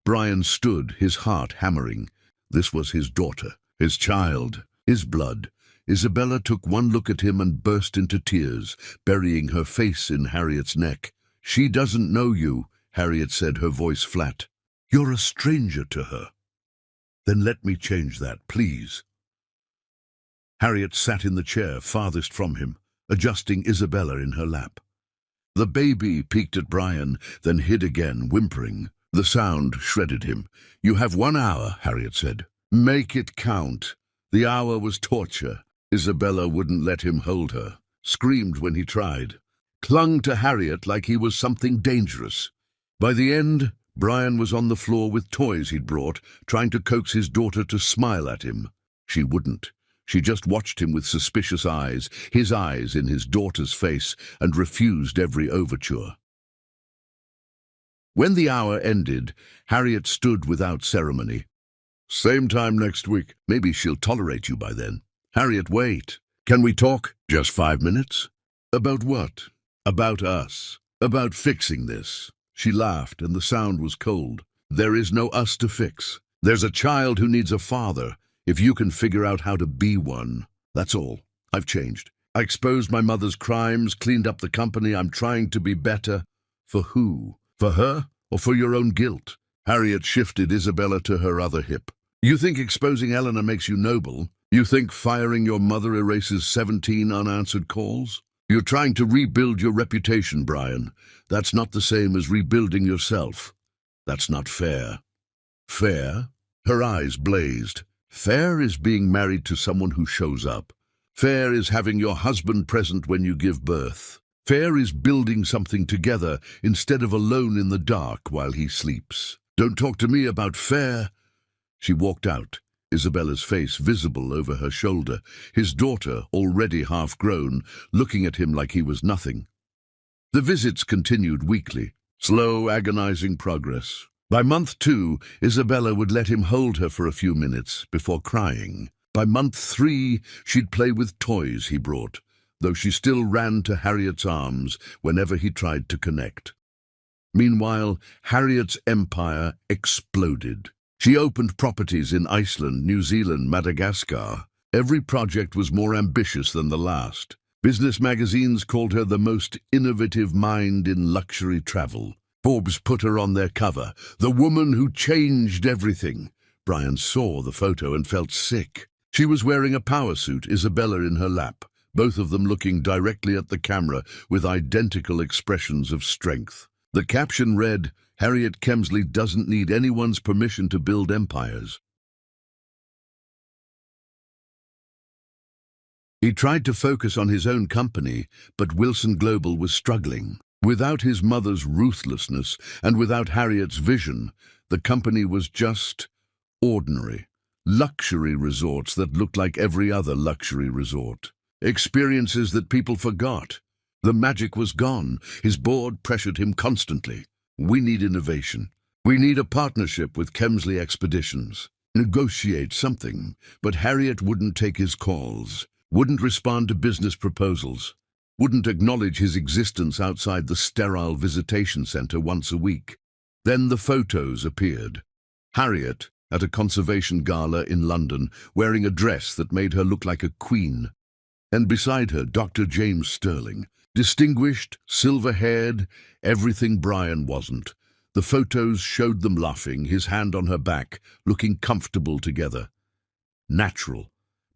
Brian stood, his heart hammering. This was his daughter, his child, his blood. Isabella took one look at him and burst into tears, burying her face in Harriet's neck. "She doesn't know you," Harriet said, her voice flat. "You're a stranger to her." Then let me change that, please. Harriet sat in the chair farthest from him, adjusting Isabella in her lap. The baby peeked at Brian, then hid again, whimpering. The sound shredded him. "You have 1 hour," Harriet said. "Make it count." The hour was torture. Isabella wouldn't let him hold her, screamed when he tried, clung to Harriet like he was something dangerous. By the end, Brian was on the floor with toys he'd brought, trying to coax his daughter to smile at him. She wouldn't. She just watched him with suspicious eyes, his eyes in his daughter's face, and refused every overture. When the hour ended, Harriet stood without ceremony. "Same time next week. Maybe she'll tolerate you by then." "Harriet, wait. Can we talk? Just 5 minutes?" "About what?" "About us. About fixing this." She laughed, and the sound was cold. "There is no us to fix. There's a child who needs a father. If you can figure out how to be one, that's all. I've changed. I exposed my mother's crimes, cleaned up the company. I'm trying to be better. For who? For her, or for your own guilt?" Harriet shifted Isabella to her other hip. "You think exposing Eleanor makes you noble? You think firing your mother erases 17 unanswered calls? You're trying to rebuild your reputation, Brian. That's not the same as rebuilding yourself. That's not fair." "Fair?" Her eyes blazed. "Fair is being married to someone who shows up. Fair is having your husband present when you give birth. Fair is building something together instead of alone in the dark while he sleeps. Don't talk to me about fair." She walked out, Isabella's face visible over her shoulder, his daughter, already half-grown, looking at him like he was nothing. The visits continued weekly, slow, agonizing progress. By month 2, Isabella would let him hold her for a few minutes before crying. By month 3, she'd play with toys he brought, though she still ran to Harriet's arms whenever he tried to connect. Meanwhile, Harriet's empire exploded. She opened properties in Iceland, New Zealand, Madagascar. Every project was more ambitious than the last. Business magazines called her the most innovative mind in luxury travel. Forbes put her on their cover, the woman who changed everything. Brian saw the photo and felt sick. She was wearing a power suit, Isabella in her lap, both of them looking directly at the camera with identical expressions of strength. The caption read, "Harriet Kemsley doesn't need anyone's permission to build empires." He tried to focus on his own company, but Wilson Global was struggling. Without his mother's ruthlessness and without Harriet's vision, the company was just ordinary. Luxury resorts that looked like every other luxury resort. Experiences that people forgot. The magic was gone. His board pressured him constantly. "We need innovation. We need a partnership with Kemsley Expeditions. Negotiate something." But Harriet wouldn't take his calls, wouldn't respond to business proposals, wouldn't acknowledge his existence outside the sterile visitation center once a week. Then the photos appeared. Harriet, at a conservation gala in London, wearing a dress that made her look like a queen. And beside her, Dr. James Sterling, distinguished, silver-haired, everything Brian wasn't. The photos showed them laughing, his hand on her back, looking comfortable together. Natural.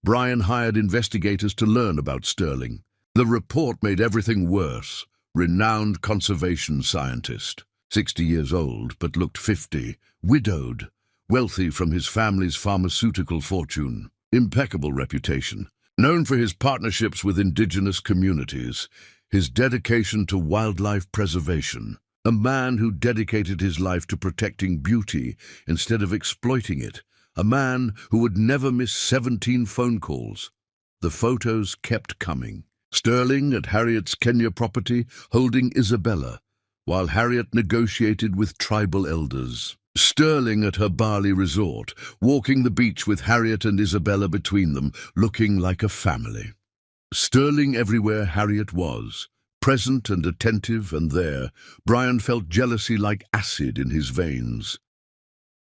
Brian hired investigators to learn about Sterling. The report made everything worse. Renowned conservation scientist, 60 years old but looked 50, widowed, wealthy from his family's pharmaceutical fortune, impeccable reputation, known for his partnerships with indigenous communities, his dedication to wildlife preservation, a man who dedicated his life to protecting beauty instead of exploiting it, a man who would never miss 17 phone calls. The photos kept coming. Sterling at Harriet's Kenya property holding Isabella, while Harriet negotiated with tribal elders. Sterling at her Bali resort, walking the beach with Harriet and Isabella between them, looking like a family. Sterling everywhere Harriet was, present and attentive, and there, Brian felt jealousy like acid in his veins.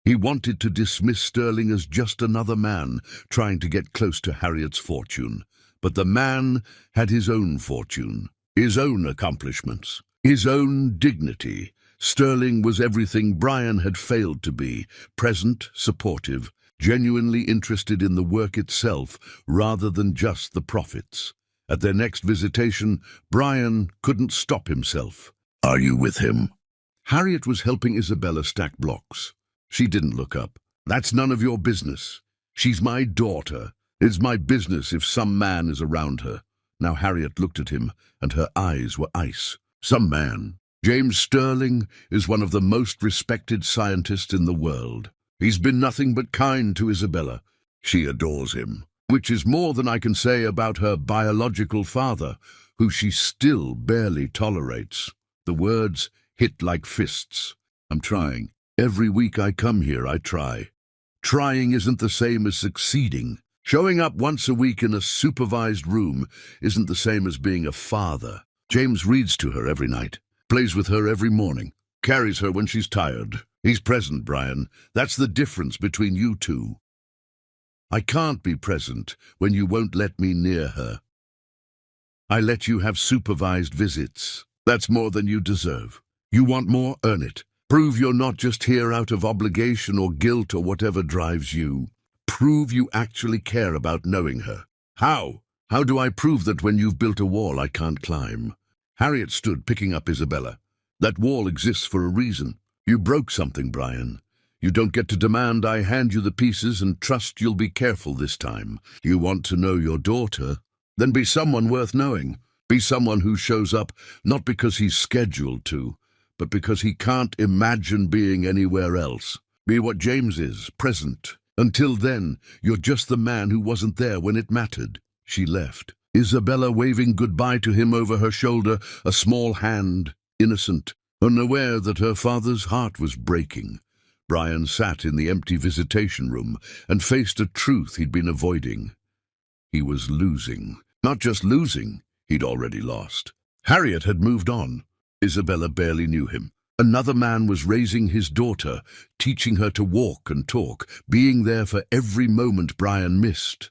He wanted to dismiss Sterling as just another man trying to get close to Harriet's fortune. But the man had his own fortune, his own accomplishments, his own dignity. Sterling was everything Brian had failed to be, present, supportive, genuinely interested in the work itself rather than just the profits. At their next visitation, Brian couldn't stop himself. "Are you with him?" Harriet was helping Isabella stack blocks. She didn't look up. "That's none of your business. She's my daughter. It's my business if some man is around her." Now Harriet looked at him, and her eyes were ice. "Some man? James Sterling is one of the most respected scientists in the world. He's been nothing but kind to Isabella. She adores him, which is more than I can say about her biological father, who she still barely tolerates." The words hit like fists. "I'm trying. Every week I come here, I try. Trying isn't the same as succeeding. Showing up once a week in a supervised room isn't the same as being a father. James reads to her every night, plays with her every morning, carries her when she's tired. He's present, Brian. That's the difference between you two. I can't be present when you won't let me near her. I let you have supervised visits. That's more than you deserve. You want more? Earn it. Prove you're not just here out of obligation or guilt or whatever drives you. Prove you actually care about knowing her. How? How do I prove that when you've built a wall I can't climb?" Harriet stood, picking up Isabella. "That wall exists for a reason. You broke something, Brian. You don't get to demand I hand you the pieces and trust you'll be careful this time. You want to know your daughter? Then be someone worth knowing. Be someone who shows up not because he's scheduled to, but because he can't imagine being anywhere else. Be what James is, present. Until then, you're just the man who wasn't there when it mattered." She left, Isabella waving goodbye to him over her shoulder, a small hand, innocent, unaware that her father's heart was breaking. Brian sat in the empty visitation room and faced a truth he'd been avoiding. He was losing. Not just losing, he'd already lost. Harriet had moved on. Isabella barely knew him. Another man was raising his daughter, teaching her to walk and talk, being there for every moment Brian missed.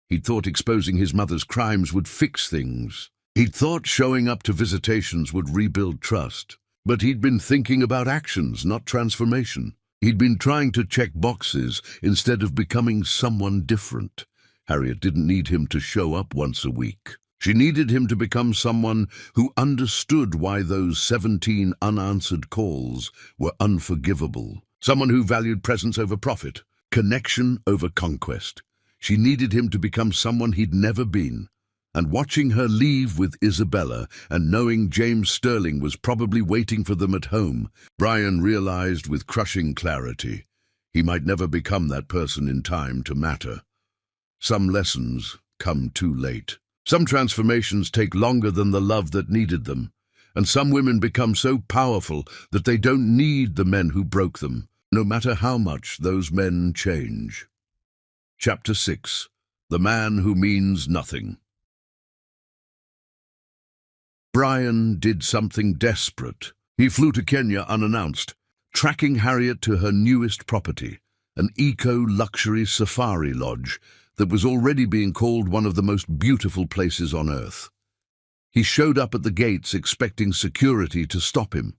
He'd thought exposing his mother's crimes would fix things. He'd thought showing up to visitations would rebuild trust. But he'd been thinking about actions, not transformation. He'd been trying to check boxes instead of becoming someone different. Harriet didn't need him to show up once a week. She needed him to become someone who understood why those 17 unanswered calls were unforgivable. Someone who valued presence over profit, connection over conquest. She needed him to become someone he'd never been. And watching her leave with Isabella and knowing James Sterling was probably waiting for them at home, Brian realized with crushing clarity he might never become that person in time to matter. Some lessons come too late. Some transformations take longer than the love that needed them, and some women become so powerful that they don't need the men who broke them, no matter how much those men change. Chapter 6. The Man Who Means Nothing. Brian did something desperate. He flew to Kenya unannounced, tracking Harriet to her newest property, an eco-luxury safari lodge that was already being called one of the most beautiful places on earth. He showed up at the gates expecting security to stop him.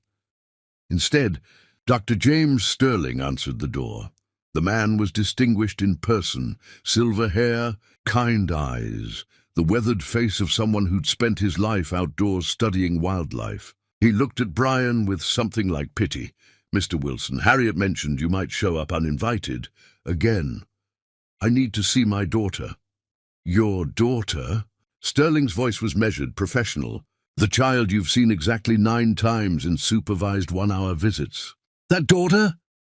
Instead, Dr. James Sterling answered the door. The man was distinguished in person, silver hair, kind eyes, the weathered face of someone who'd spent his life outdoors studying wildlife. He looked at Brian with something like pity. "Mr. Wilson, Harriet mentioned you might show up uninvited. Again. I need to see my daughter." "Your daughter?" Sterling's voice was measured, professional. "The child you've seen exactly 9 times in supervised 1-hour visits." "That daughter?"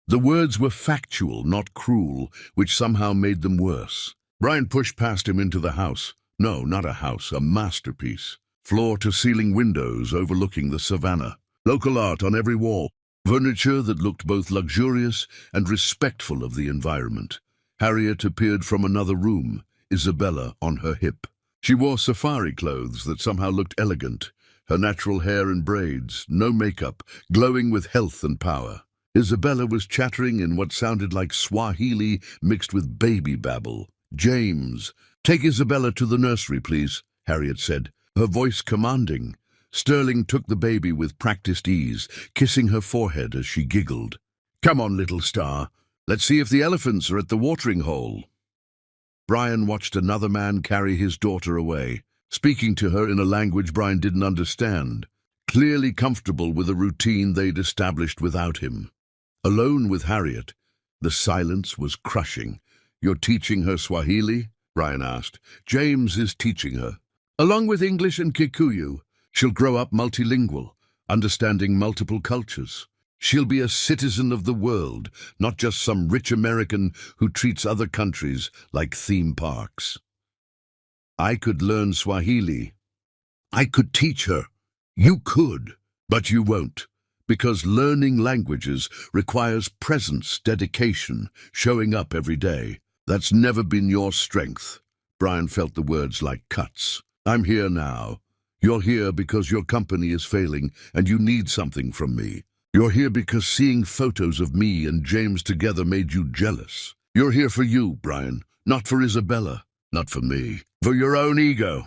The words were factual, not cruel, which somehow made them worse. Brian pushed past him into the house. No, not a house, a masterpiece. Floor-to-ceiling windows overlooking the savannah. Local art on every wall. Furniture that looked both luxurious and respectful of the environment. Harriet appeared from another room, Isabella on her hip. She wore safari clothes that somehow looked elegant, her natural hair in braids, no makeup, glowing with health and power. Isabella was chattering in what sounded like Swahili mixed with baby babble. "James, take Isabella to the nursery, please," Harriet said, her voice commanding. Sterling took the baby with practiced ease, kissing her forehead as she giggled. "Come on, little star. Let's see if the elephants are at the watering hole. Brian watched another man carry his daughter away, speaking to her in a language Brian didn't understand, clearly comfortable with a routine they'd established without him. Alone with Harriet, the silence was crushing. "You're teaching her Swahili?" Brian asked. "James is teaching her. Along with English and Kikuyu, she'll grow up multilingual, understanding multiple cultures. She'll be a citizen of the world, not just some rich American who treats other countries like theme parks." "I could learn Swahili. I could teach her." "You could, but you won't, because learning languages requires presence, dedication, showing up every day. That's never been your strength." Brian felt the words like cuts. "I'm here now. You're here because your company is failing and you need something from me. You're here because seeing photos of me and James together made you jealous. You're here for you, Brian, not for Isabella, not for me, for your own ego."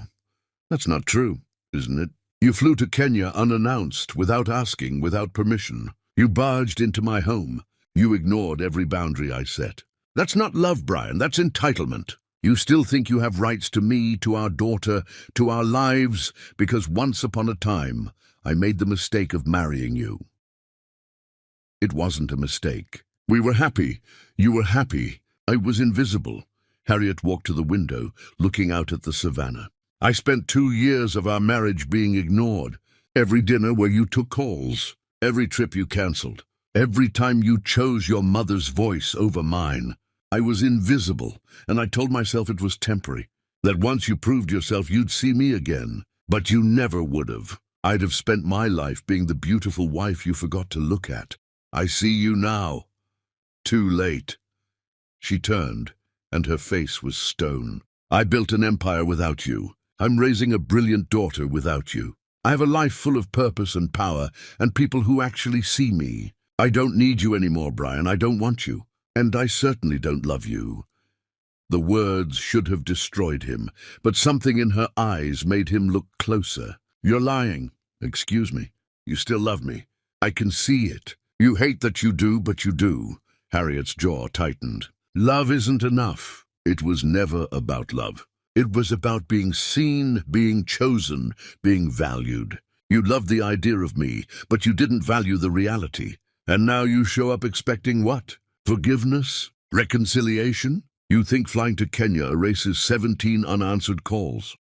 "That's not true, isn't it? You flew to Kenya unannounced, without asking, without permission. You barged into my home. You ignored every boundary I set. That's not love, Brian, that's entitlement. You still think you have rights to me, to our daughter, to our lives, because once upon a time, I made the mistake of marrying you." "It wasn't a mistake. We were happy. You were happy. I was invisible." Harriet walked to the window, looking out at the savannah. "I spent 2 years of our marriage being ignored. Every dinner where you took calls, every trip you cancelled, every time you chose your mother's voice over mine. I was invisible, and I told myself it was temporary, that once you proved yourself you'd see me again. But you never would have. I'd have spent my life being the beautiful wife you forgot to look at. I see you now. Too late." She turned, and her face was stone. "I built an empire without you. I'm raising a brilliant daughter without you. I have a life full of purpose and power, and people who actually see me. I don't need you anymore, Brian. I don't want you. And I certainly don't love you." The words should have destroyed him, but something in her eyes made him look closer. "You're lying. Excuse me. You still love me. I can see it. You hate that you do, but you do." Harriet's jaw tightened. "Love isn't enough." It was never about love. It was about being seen, being chosen, being valued. You loved the idea of me, but you didn't value the reality. And now you show up expecting what? Forgiveness? Reconciliation? You think flying to Kenya erases 17 unanswered calls.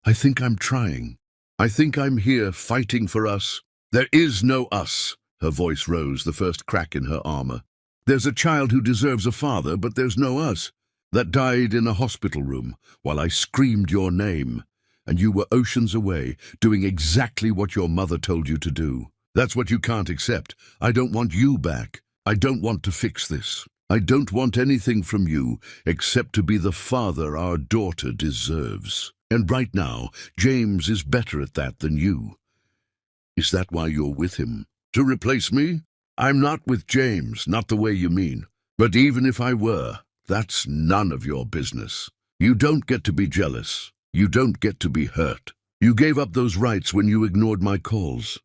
I think I'm trying. I think I'm here fighting for us. There is no us. Her voice rose, the first crack in her armor. There's a child who deserves a father, but there's no us. That died in a hospital room while I screamed your name. And you were oceans away, doing exactly what your mother told you to do. That's what you can't accept. I don't want you back. I don't want to fix this. I don't want anything from you except to be the father our daughter deserves. And right now, James is better at that than you. Is that why you're with him? To replace me? I'm not with James, not the way you mean. But even if I were, that's none of your business. You don't get to be jealous. You don't get to be hurt. You gave up those rights when you ignored my calls.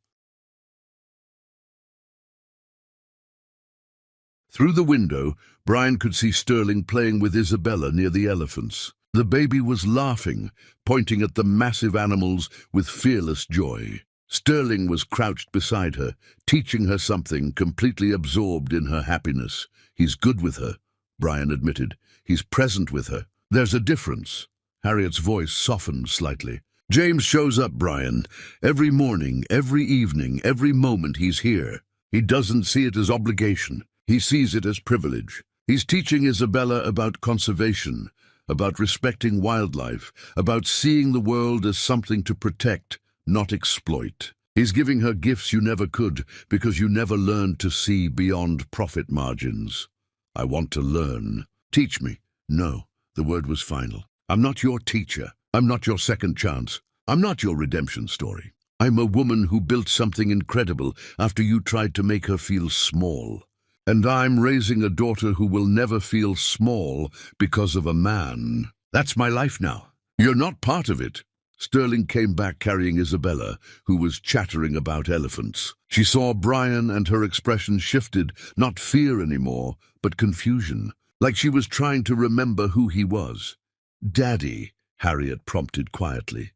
Through the window, Brian could see Sterling playing with Isabella near the elephants. The baby was laughing, pointing at the massive animals with fearless joy. Sterling was crouched beside her, teaching her something, completely absorbed in her happiness. He's good with her, Brian admitted. He's present with her. There's a difference. Harriet's voice softened slightly. James shows up, Brian. Every morning, every evening, every moment he's here. He doesn't see it as obligation. He sees it as privilege. He's teaching Isabella about conservation, about respecting wildlife, about seeing the world as something to protect, not exploit. He's giving her gifts you never could because you never learned to see beyond profit margins. I want to learn. Teach me. No, the word was final. I'm not your teacher. I'm not your second chance. I'm not your redemption story. I'm a woman who built something incredible after you tried to make her feel small. And I'm raising a daughter who will never feel small because of a man. That's my life now. You're not part of it. Sterling came back carrying Isabella, who was chattering about elephants. She saw Brian and her expression shifted, not fear anymore, but confusion, like she was trying to remember who he was. "Daddy," Harriet prompted quietly.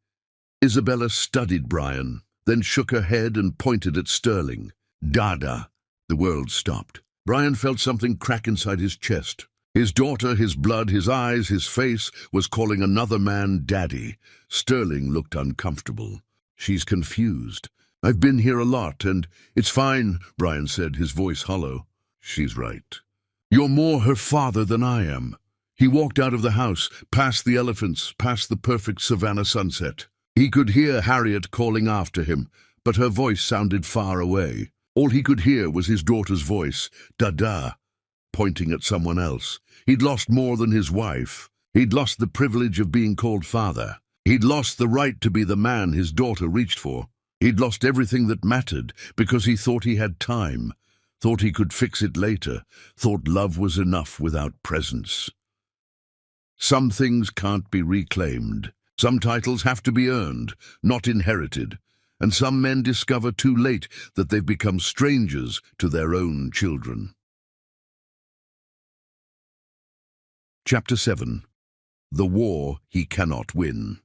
Isabella studied Brian, then shook her head and pointed at Sterling. "Dada." The world stopped. Brian felt something crack inside his chest. His daughter, his blood, his eyes, his face, was calling another man Daddy. Sterling looked uncomfortable. "She's confused. I've been here a lot, and it's fine," Brian said, his voice hollow. "She's right. You're more her father than I am." He walked out of the house, past the elephants, past the perfect savannah sunset. He could hear Harriet calling after him, but her voice sounded far away. All he could hear was his daughter's voice, "Dada," pointing at someone else. He'd lost more than his wife. He'd lost the privilege of being called father. He'd lost the right to be the man his daughter reached for. He'd lost everything that mattered because he thought he had time, thought he could fix it later, thought love was enough without presence. Some things can't be reclaimed. Some titles have to be earned, not inherited. And some men discover too late that they've become strangers to their own children. Chapter 7. The War He Cannot Win.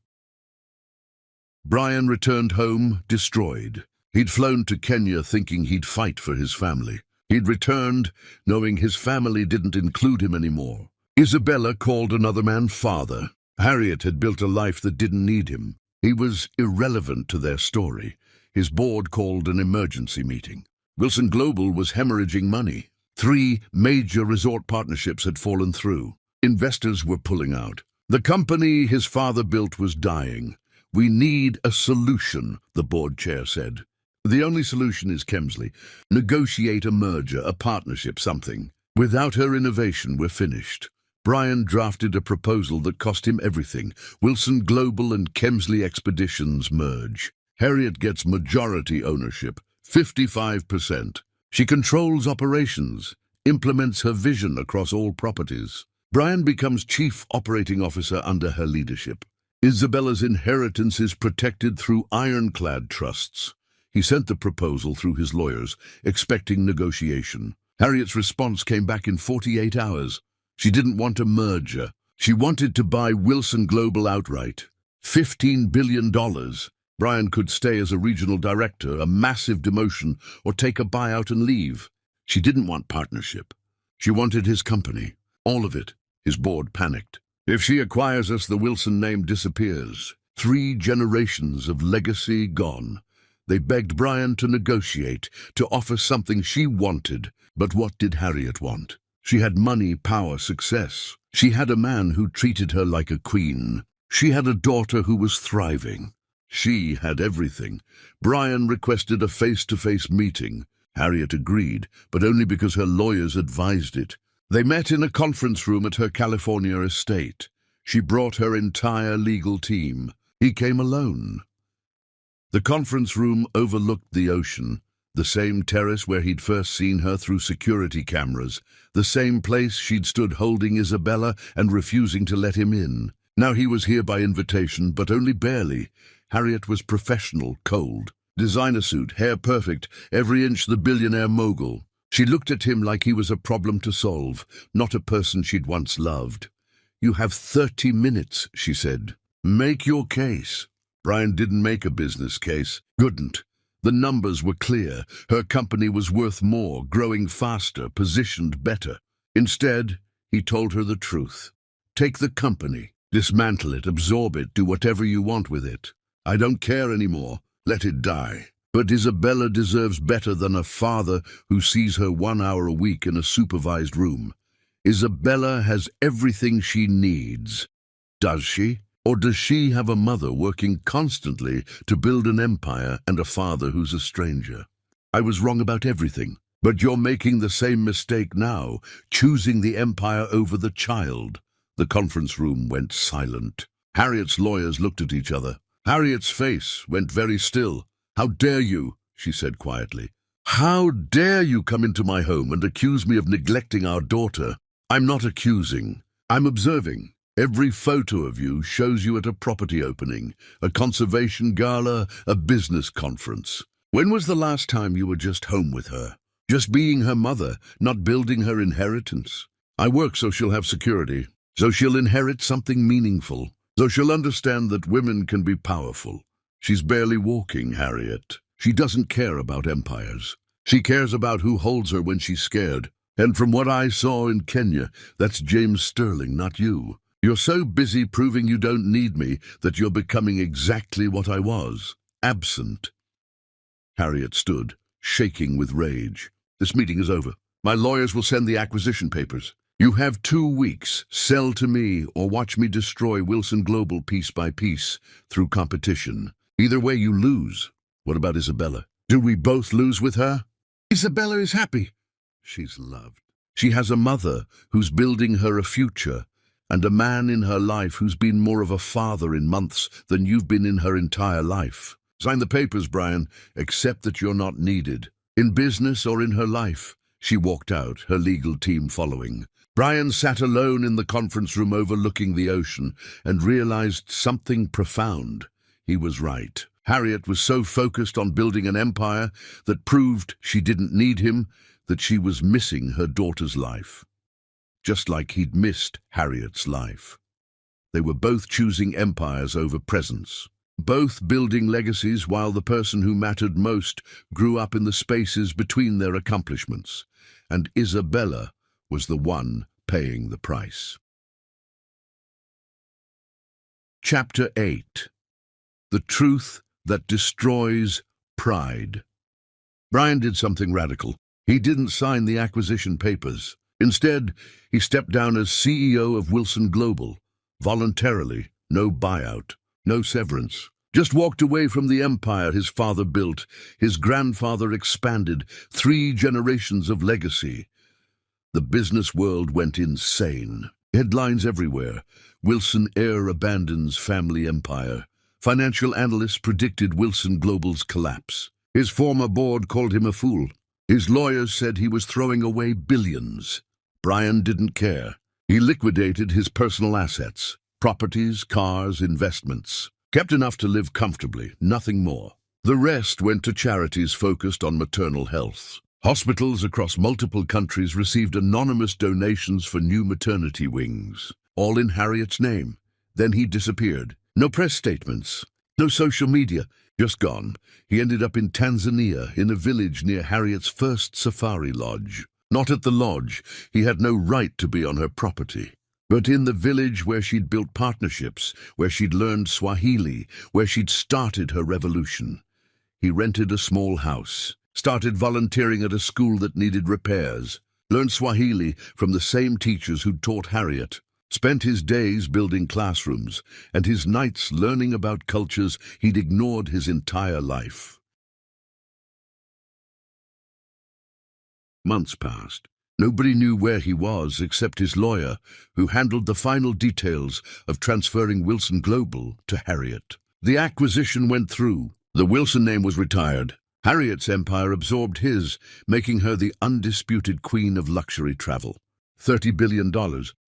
Brian returned home destroyed. He'd flown to Kenya thinking he'd fight for his family. He'd returned knowing his family didn't include him anymore. Isabella called another man father. Harriet had built a life that didn't need him. He was irrelevant to their story. His board called an emergency meeting. Wilson Global was hemorrhaging money. 3 major resort partnerships had fallen through. Investors were pulling out. The company his father built was dying. "We need a solution," the board chair said. "The only solution is Kemsley. Negotiate a merger, a partnership, something. Without her innovation, we're finished." Brian drafted a proposal that cost him everything. Wilson Global and Kemsley Expeditions merge. Harriet gets majority ownership, 55%. She controls operations, implements her vision across all properties. Brian becomes chief operating officer under her leadership. Isabella's inheritance is protected through ironclad trusts. He sent the proposal through his lawyers, expecting negotiation. Harriet's response came back in 48 hours. She didn't want a merger. She wanted to buy Wilson Global outright. $15 billion. Brian could stay as a regional director, a massive demotion, or take a buyout and leave. She didn't want partnership. She wanted his company. All of it. His board panicked. "If she acquires us, the Wilson name disappears. 3 generations of legacy gone." They begged Brian to negotiate, to offer something she wanted. But what did Harriet want? She had money, power, success. She had a man who treated her like a queen. She had a daughter who was thriving. She had everything. Brian requested a face-to-face meeting. Harriet agreed, but only because her lawyers advised it. They met in a conference room at her California estate. She brought her entire legal team. He came alone. The conference room overlooked the ocean, the same terrace where he'd first seen her through security cameras, the same place she'd stood holding Isabella and refusing to let him in. Now he was here by invitation, but only barely. Harriet was professional, cold. Designer suit, hair perfect, every inch the billionaire mogul. She looked at him like he was a problem to solve, not a person she'd once loved. "You have 30 minutes, she said. "Make your case." Brian didn't make a business case. Couldn't. The numbers were clear. Her company was worth more, growing faster, positioned better. Instead, he told her the truth. "Take the company, dismantle it, absorb it, do whatever you want with it. I don't care anymore. Let it die. But Isabella deserves better than a father who sees her 1 hour a week in a supervised room. Isabella has everything she needs. Does she? Or does she have a mother working constantly to build an empire and a father who's a stranger? I was wrong about everything, but you're making the same mistake now, choosing the empire over the child." The conference room went silent. Harriet's lawyers looked at each other. Harriet's face went very still. "How dare you?" she said quietly. "How dare you come into my home and accuse me of neglecting our daughter?" "I'm not accusing. I'm observing. Every photo of you shows you at a property opening, a conservation gala, a business conference. When was the last time you were just home with her? Just being her mother, not building her inheritance. I work so she'll have security, so she'll inherit something meaningful, so she'll understand that women can be powerful. She's barely walking, Harriet. She doesn't care about empires. She cares about who holds her when she's scared. And from what I saw in Kenya, that's James Sterling, not you. You're so busy proving you don't need me that you're becoming exactly what I was, absent. Harriet stood, shaking with rage. This meeting is over. My lawyers will send the acquisition papers. You have 2 weeks. Sell to me or watch me destroy Wilson Global piece by piece through competition. Either way, you lose. What about Isabella? Do we both lose with her? Isabella is happy. She's loved. She has a mother who's building her a future, and a man in her life who's been more of a father in months than you've been in her entire life. Sign the papers, Brian. Accept that you're not needed. In business or in her life. She walked out, her legal team following. Brian sat alone in the conference room overlooking the ocean and realized something profound. He was right. Harriet was so focused on building an empire that proved she didn't need him, that she was missing her daughter's life. Just like he'd missed Harriet's life. They were both choosing empires over presence. Both building legacies while the person who mattered most grew up in the spaces between their accomplishments. And Isabella was the one paying the price. Chapter 8. The Truth That Destroys Pride. Brian did something radical. He didn't sign the acquisition papers. Instead, he stepped down as CEO of Wilson Global. Voluntarily, no buyout, no severance. Just walked away from the empire his father built, his grandfather expanded, 3 generations of legacy. The business world went insane. Headlines everywhere. Wilson heir abandons family empire. Financial analysts predicted Wilson Global's collapse. His former board called him a fool. His lawyers said he was throwing away billions. Brian didn't care. He liquidated his personal assets, properties, cars, investments. Kept enough to live comfortably, nothing more. The rest went to charities focused on maternal health. Hospitals across multiple countries received anonymous donations for new maternity wings, all in Harriet's name. Then he disappeared. No press statements, no social media, just gone. He ended up in Tanzania, in a village near Harriet's first safari lodge. Not at the lodge. He had no right to be on her property. But in the village where she'd built partnerships, where she'd learned Swahili, where she'd started her revolution. He rented a small house, started volunteering at a school that needed repairs, learned Swahili from the same teachers who'd taught Harriet, spent his days building classrooms, and his nights learning about cultures he'd ignored his entire life. Months passed. Nobody knew where he was except his lawyer, who handled the final details of transferring Wilson Global to Harriet. The acquisition went through. The Wilson name was retired. Harriet's empire absorbed his, making her the undisputed queen of luxury travel. $30 billion,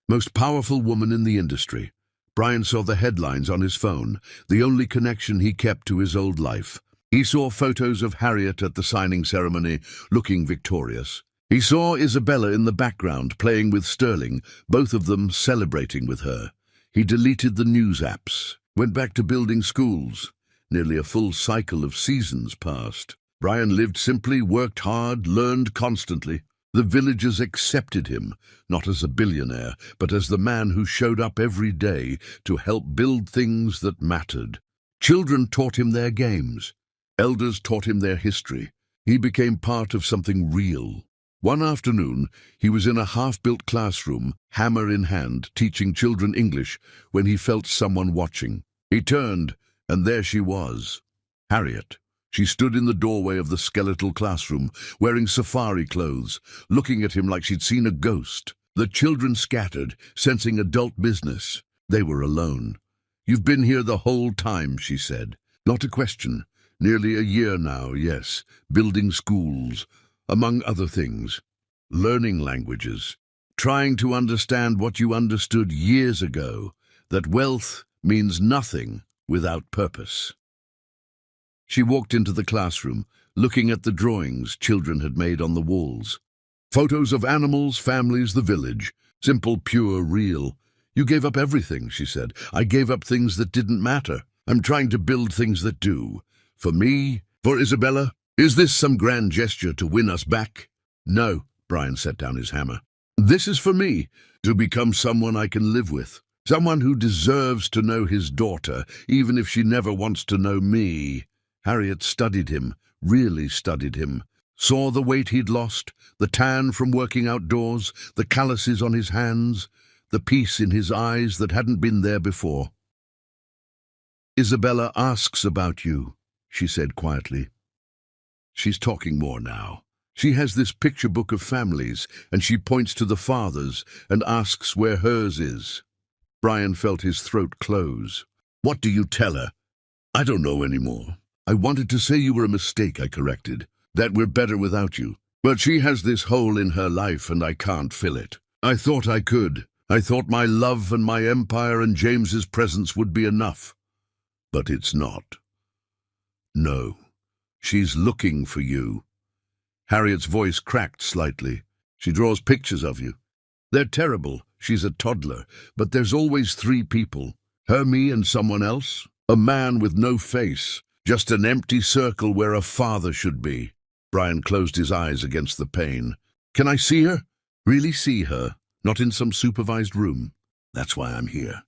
most powerful woman in the industry. Brian saw the headlines on his phone, the only connection he kept to his old life. He saw photos of Harriet at the signing ceremony, looking victorious. He saw Isabella in the background playing with Sterling, both of them celebrating with her. He deleted the news apps, went back to building schools. Nearly a full cycle of seasons passed. Brian lived simply, worked hard, learned constantly. The villagers accepted him, not as a billionaire, but as the man who showed up every day to help build things that mattered. Children taught him their games. Elders taught him their history. He became part of something real. One afternoon, he was in a half-built classroom, hammer in hand, teaching children English, when he felt someone watching. He turned, and there she was, Harriet. She stood in the doorway of the skeletal classroom, wearing safari clothes, looking at him like she'd seen a ghost. The children scattered, sensing adult business. They were alone. "You've been here the whole time," she said. Not a question. Nearly a year now, yes, building schools, among other things, learning languages, trying to understand what you understood years ago. that wealth means nothing without purpose. She walked into the classroom, looking at the drawings children had made on the walls. Photos of animals, families, the village. Simple, pure, real. "You gave up everything," she said. "I gave up things that didn't matter. I'm trying to build things that do. For me, for Isabella. Is this some grand gesture to win us back?" "No," Brian set down his hammer. "This is for me, to become someone I can live with. Someone who deserves to know his daughter, even if she never wants to know me." Harriet studied him, really studied him. Saw the weight he'd lost, the tan from working outdoors, the calluses on his hands, the peace in his eyes that hadn't been there before. "Isabella asks about you," she said quietly. "She's talking more now. She has this picture book of families, and she points to the father's and asks where hers is." Brian felt his throat close. "What do you tell her?" "I don't know anymore. I wanted to say you were a mistake," I corrected. "That we're better without you. But she has this hole in her life and I can't fill it. I thought I could. I thought my love and my empire and James's presence would be enough. But it's not. No. She's looking for you." Harriet's voice cracked slightly. "She draws pictures of you. They're terrible. She's a toddler. But there's always 3 people. Her, me, and someone else. A man with no face. Just an empty circle where a father should be." Brian closed his eyes against the pain. "Can I see her? Really see her? Not in some supervised room? That's why I'm here.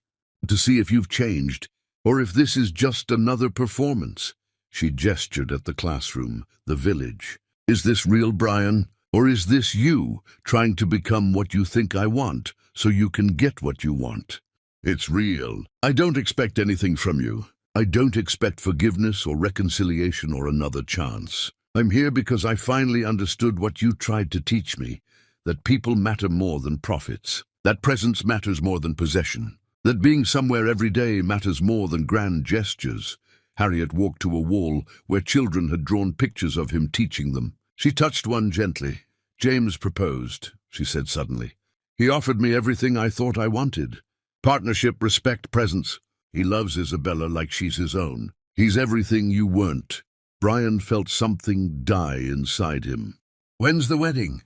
To see if you've changed, or if this is just another performance." She gestured at the classroom, the village. "Is this real, Brian? Or is this you trying to become what you think I want, so you can get what you want?" "It's real. I don't expect anything from you. I don't expect forgiveness or reconciliation or another chance. I'm here because I finally understood what you tried to teach me, that people matter more than profits, that presence matters more than possession, that being somewhere every day matters more than grand gestures." Harriet walked to a wall where children had drawn pictures of him teaching them. She touched one gently. "James proposed," she said suddenly. "He offered me everything I thought I wanted. Partnership, respect, presence. He loves Isabella like she's his own. He's everything you weren't." Brian felt something die inside him. "When's the wedding?"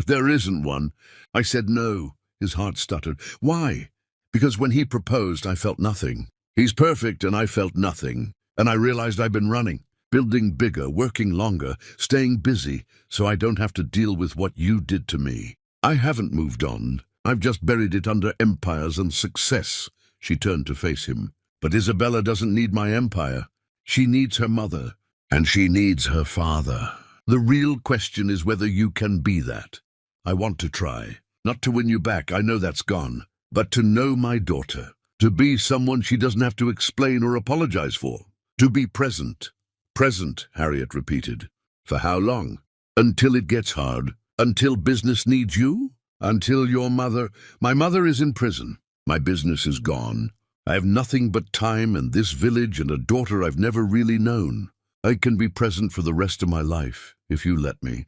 "There isn't one." I said no. His heart stuttered. "Why?" "Because when he proposed, I felt nothing. He's perfect, and I felt nothing. And I realized I've been running, building bigger, working longer, staying busy, so I don't have to deal with what you did to me. I haven't moved on. I've just buried it under empires and success." She turned to face him. "But Isabella doesn't need my empire. She needs her mother, and she needs her father. The real question is whether you can be that. I want to try. Not to win you back, I know that's gone, but to know my daughter, to be someone she doesn't have to explain or apologize for. To be present." "Present," Harriet repeated. "For how long?" "Until it gets hard. Until business needs you. Until your mother—" "My mother is in prison. My business is gone. I have nothing but time and this village and a daughter I've never really known. I can be present for the rest of my life, if you let me."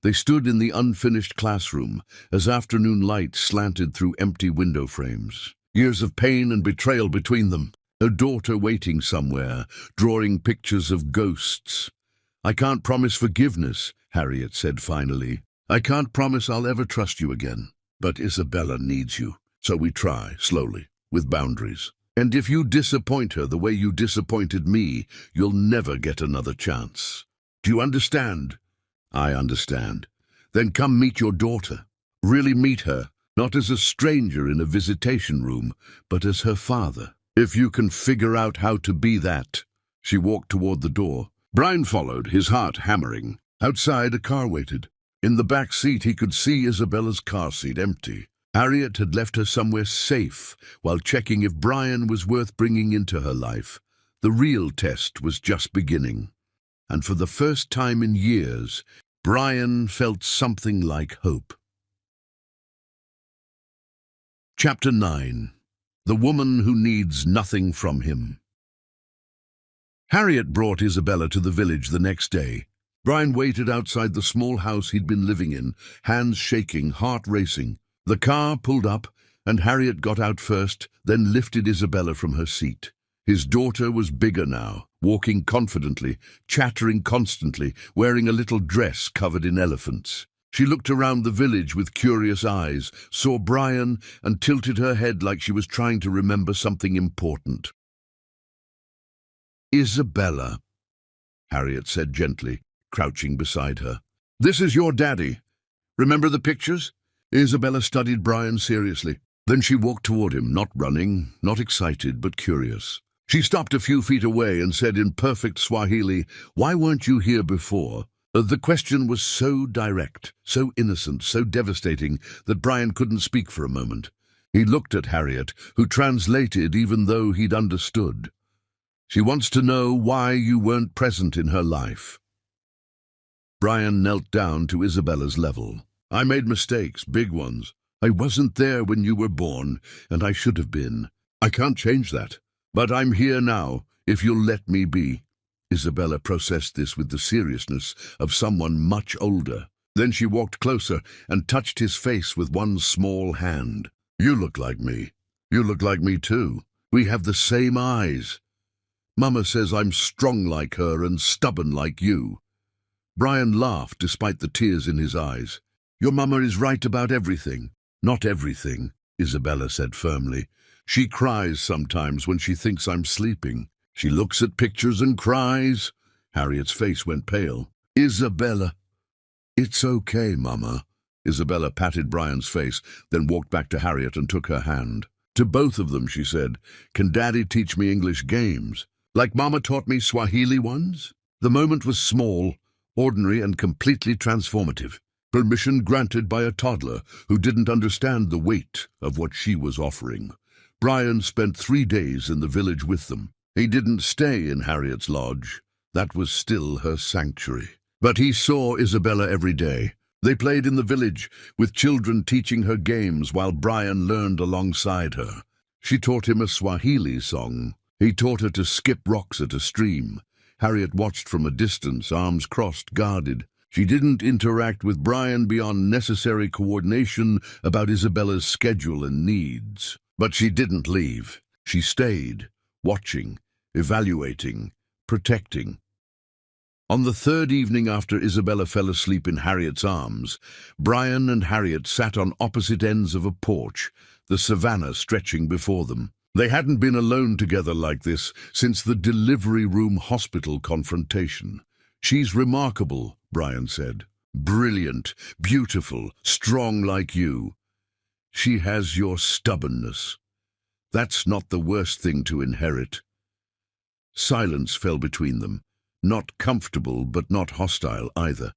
They stood in the unfinished classroom as afternoon light slanted through empty window frames. Years of pain and betrayal between them. A daughter waiting somewhere, drawing pictures of ghosts. "I can't promise forgiveness," Harriet said finally. "I can't promise I'll ever trust you again. But Isabella needs you. So we try, slowly, with boundaries. And if you disappoint her the way you disappointed me, you'll never get another chance. Do you understand?" "I understand." "Then come meet your daughter. Really meet her, not as a stranger in a visitation room, but as her father. If you can figure out how to be that." She walked toward the door. Brian followed, his heart hammering. Outside, a car waited. In the back seat, he could see Isabella's car seat empty. Harriet had left her somewhere safe while checking if Brian was worth bringing into her life. The real test was just beginning. And for the first time in years, Brian felt something like hope. Chapter 9. The Woman Who Needs Nothing from Him. Harriet brought Isabella to the village the next day. Brian waited outside the small house he'd been living in, hands shaking, heart racing. The car pulled up, and Harriet got out first, then lifted Isabella from her seat. His daughter was bigger now, walking confidently, chattering constantly, wearing a little dress covered in elephants. She looked around the village with curious eyes, saw Brian, and tilted her head like she was trying to remember something important. "Isabella," Harriet said gently, crouching beside her. "This is your daddy. Remember the pictures?" Isabella studied Brian seriously. Then she walked toward him, not running, not excited, but curious. She stopped a few feet away and said in perfect Swahili, "Why weren't you here before?" The question was so direct, so innocent, so devastating that Brian couldn't speak for a moment. He looked at Harriet, who translated even though he'd understood. "She wants to know why you weren't present in her life." Brian knelt down to Isabella's level. "I made mistakes, big ones. I wasn't there when you were born, and I should have been. I can't change that. But I'm here now, if you'll let me be." Isabella processed this with the seriousness of someone much older. Then she walked closer and touched his face with one small hand. "You look like me. You look like me too. We have the same eyes. Mama says I'm strong like her and stubborn like you." Brian laughed despite the tears in his eyes. "Your mama is right about everything." "Not everything," Isabella said firmly. "She cries sometimes when she thinks I'm sleeping. She looks at pictures and cries." Harriet's face went pale. "Isabella." "It's okay, Mama." Isabella patted Brian's face, then walked back to Harriet and took her hand. "To both of them," she said, "can Daddy teach me English games? Like Mama taught me Swahili ones?" The moment was small, ordinary, and completely transformative. Permission granted by a toddler who didn't understand the weight of what she was offering. Brian spent 3 days in the village with them. He didn't stay in Harriet's lodge. That was still her sanctuary. But he saw Isabella every day. They played in the village, with children teaching her games while Brian learned alongside her. She taught him a Swahili song. He taught her to skip rocks at a stream. Harriet watched from a distance, arms crossed, guarded. She didn't interact with Brian beyond necessary coordination about Isabella's schedule and needs. But she didn't leave. She stayed, watching, evaluating, protecting. On the 3rd evening after Isabella fell asleep in Harriet's arms, Brian and Harriet sat on opposite ends of a porch, the savannah stretching before them. They hadn't been alone together like this since the delivery room hospital confrontation. "She's remarkable," Brian said. "Brilliant, beautiful, strong like you. She has your stubbornness. That's not the worst thing to inherit." Silence fell between them, not comfortable but not hostile either.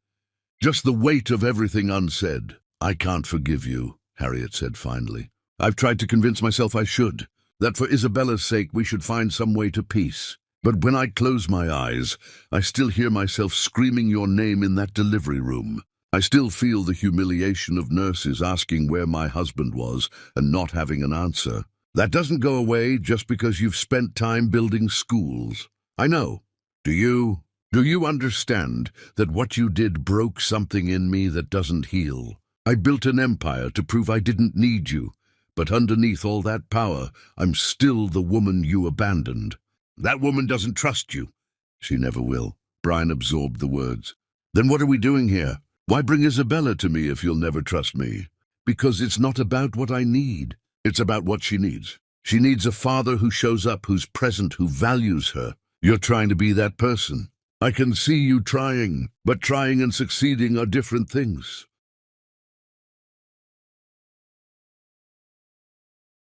Just the weight of everything unsaid. "I can't forgive you," Harriet said finally. "I've tried to convince myself I should, that for Isabella's sake we should find some way to peace. But when I close my eyes, I still hear myself screaming your name in that delivery room. I still feel the humiliation of nurses asking where my husband was and not having an answer. That doesn't go away just because you've spent time building schools. I know. Do you? Do you understand that what you did broke something in me that doesn't heal? I built an empire to prove I didn't need you, but underneath all that power, I'm still the woman you abandoned. That woman doesn't trust you." "She never will." Brian absorbed the words. "Then what are we doing here? Why bring Isabella to me if you'll never trust me?" "Because it's not about what I need. It's about what she needs. She needs a father who shows up, who's present, who values her. You're trying to be that person. I can see you trying, but trying and succeeding are different things."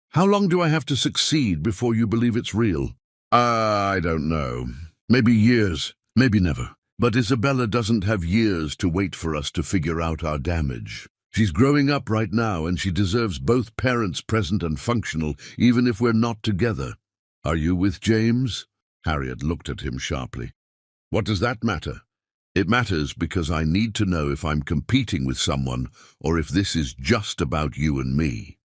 "How long do I have to succeed before you believe it's real?" I don't know. Maybe years, maybe never. But Isabella doesn't have years to wait for us to figure out our damage. She's growing up right now, and she deserves both parents present and functional, even if we're not together. "Are you with James?" Harriet looked at him sharply. "What does that matter?" "It matters because I need to know if I'm competing with someone or if this is just about you and me."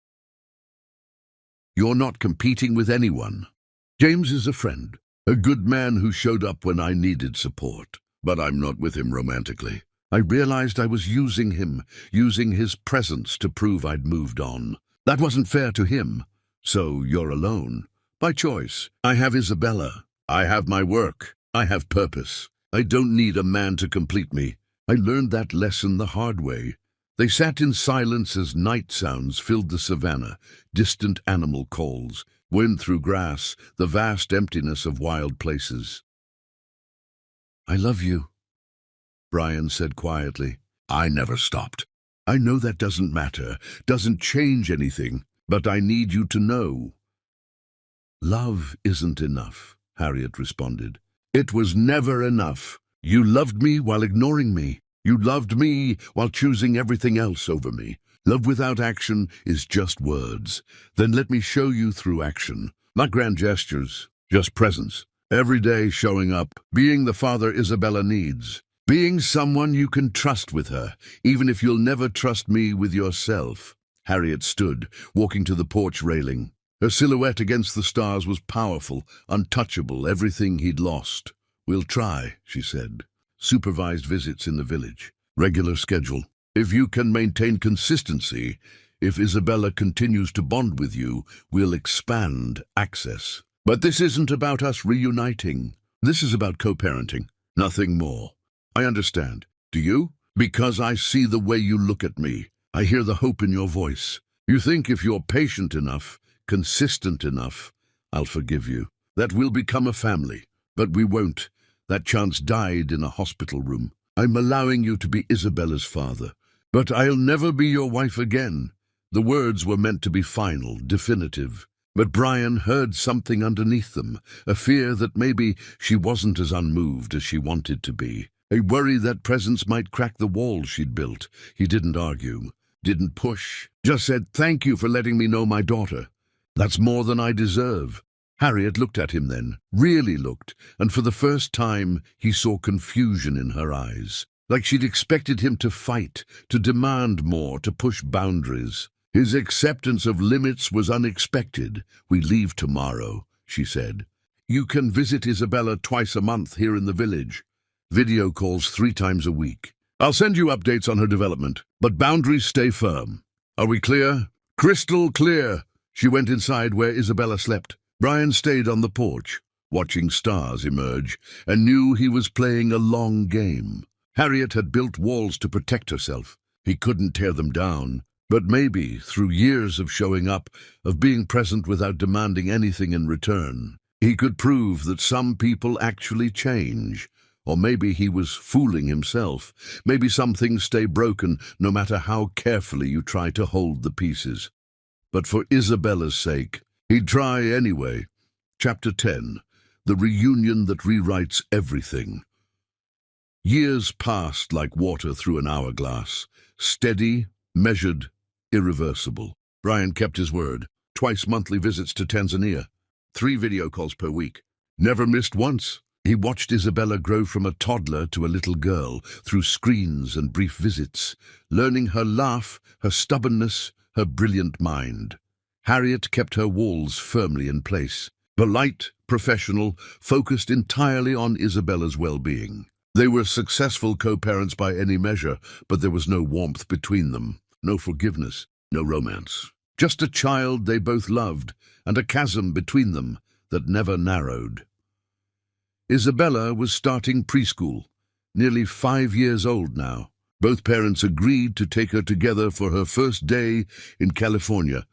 "You're not competing with anyone. James is a friend, a good man who showed up when I needed support. But I'm not with him romantically. I realized I was using him, using his presence to prove I'd moved on. That wasn't fair to him. So you're alone. By choice. I have Isabella. I have my work. I have purpose. I don't need a man to complete me. I learned that lesson the hard way. They sat in silence as night sounds filled the savannah, distant animal calls, wind through grass, the vast emptiness of wild places. I love you, Brian said quietly. I never stopped. I know that doesn't matter, doesn't change anything, but I need you to know. Love isn't enough, Harriet responded. It was never enough. You loved me while ignoring me. You loved me while choosing everything else over me. Love without action is just words. Then let me show you through action. Not grand gestures, just presence. Every day showing up, being the father Isabella needs. Being someone you can trust with her, even if you'll never trust me with yourself. Harriet stood, walking to the porch railing. Her silhouette against the stars was powerful, untouchable, everything he'd lost. We'll try, she said. Supervised visits in the village. Regular schedule. If you can maintain consistency, if Isabella continues to bond with you, we'll expand access. But this isn't about us reuniting. This is about co-parenting. Nothing more. I understand. Do you? Because I see the way you look at me. I hear the hope in your voice. You think if you're patient enough, consistent enough, I'll forgive you. That we'll become a family. But we won't. That chance died in a hospital room. I'm allowing you to be Isabella's father. But I'll never be your wife again. The words were meant to be final, definitive. But Brian heard something underneath them, a fear that maybe she wasn't as unmoved as she wanted to be. A worry that presence might crack the walls she'd built. He didn't argue, didn't push, just said, "Thank you for letting me know my daughter. That's more than I deserve." Harriet looked at him then, really looked, and for the first time he saw confusion in her eyes, like she'd expected him to fight, to demand more, to push boundaries. His acceptance of limits was unexpected. "We leave tomorrow," she said. "You can visit Isabella twice a month here in the village. Video calls 3 times a week. I'll send you updates on her development, but boundaries stay firm. Are we clear?" Crystal clear. She went inside where Isabella slept. Brian stayed on the porch, watching stars emerge, and knew he was playing a long game. Harriet had built walls to protect herself. He couldn't tear them down. But maybe, through years of showing up, of being present without demanding anything in return, he could prove that some people actually change. Or maybe he was fooling himself. Maybe some things stay broken no matter how carefully you try to hold the pieces. But for Isabella's sake, he'd try anyway. Chapter 10. The reunion that rewrites everything. Years passed like water through an hourglass. Steady, measured, irreversible. Brian kept his word. Twice monthly visits to Tanzania. 3 video calls per week. Never missed once. He watched Isabella grow from a toddler to a little girl through screens and brief visits, learning her laugh, her stubbornness, her brilliant mind. Harriet kept her walls firmly in place. Polite, professional, focused entirely on Isabella's well-being. They were successful co-parents by any measure, but there was no warmth between them, no forgiveness, no romance. Just a child they both loved, and a chasm between them that never narrowed. Isabella was starting preschool, nearly 5 years old now. Both parents agreed to take her together for her first day in California,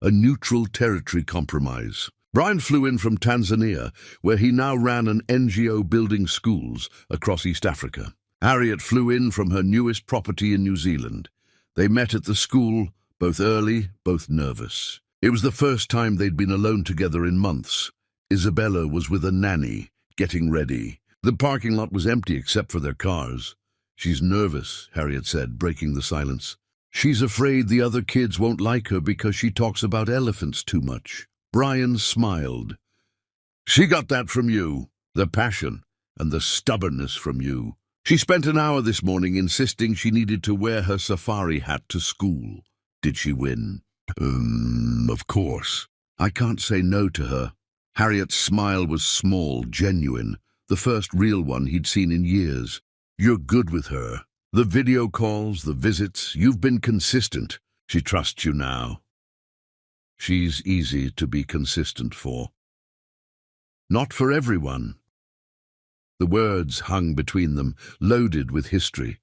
a neutral territory compromise. Brian flew in from Tanzania, where he now ran an NGO building schools across East Africa. Harriet flew in from her newest property in New Zealand. They met at the school, both early, both nervous. It was the first time they'd been alone together in months. Isabella was with a nanny, getting ready. The parking lot was empty except for their cars. "She's nervous," Harriet said, breaking the silence. "She's afraid the other kids won't like her because she talks about elephants too much." Brian smiled. "She got that from you, the passion and the stubbornness from you. She spent an hour this morning insisting she needed to wear her safari hat to school. Did she win?" Of course. I can't say no to her." Harriet's smile was small, genuine, the first real one he'd seen in years. "You're good with her. The video calls, the visits, you've been consistent. She trusts you now." She's easy to be consistent for. Not for everyone. The words hung between them, loaded with history.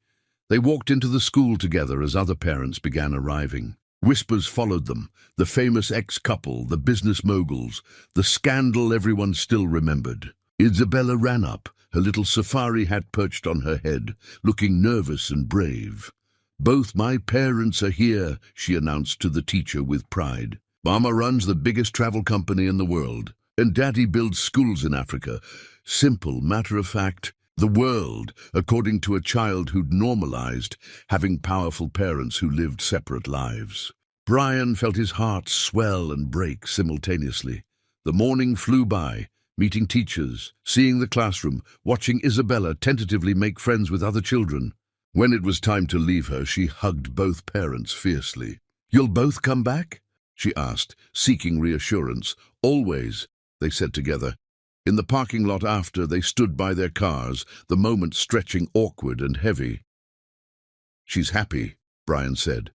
They walked into the school together as other parents began arriving. Whispers followed them, the famous ex-couple, the business moguls, the scandal everyone still remembered. Isabella ran up, her little safari hat perched on her head, looking nervous and brave. "Both my parents are here," she announced to the teacher with pride. "Mama runs the biggest travel company in the world, and Daddy builds schools in Africa." Simple, matter-of-fact, the world, according to a child who'd normalized having powerful parents who lived separate lives. Brian felt his heart swell and break simultaneously. The morning flew by, meeting teachers, seeing the classroom, watching Isabella tentatively make friends with other children. When it was time to leave her, she hugged both parents fiercely. "You'll both come back?" she asked, seeking reassurance. "Always," they said together. In the parking lot after, they stood by their cars, the moment stretching awkward and heavy. "She's happy," Brian said.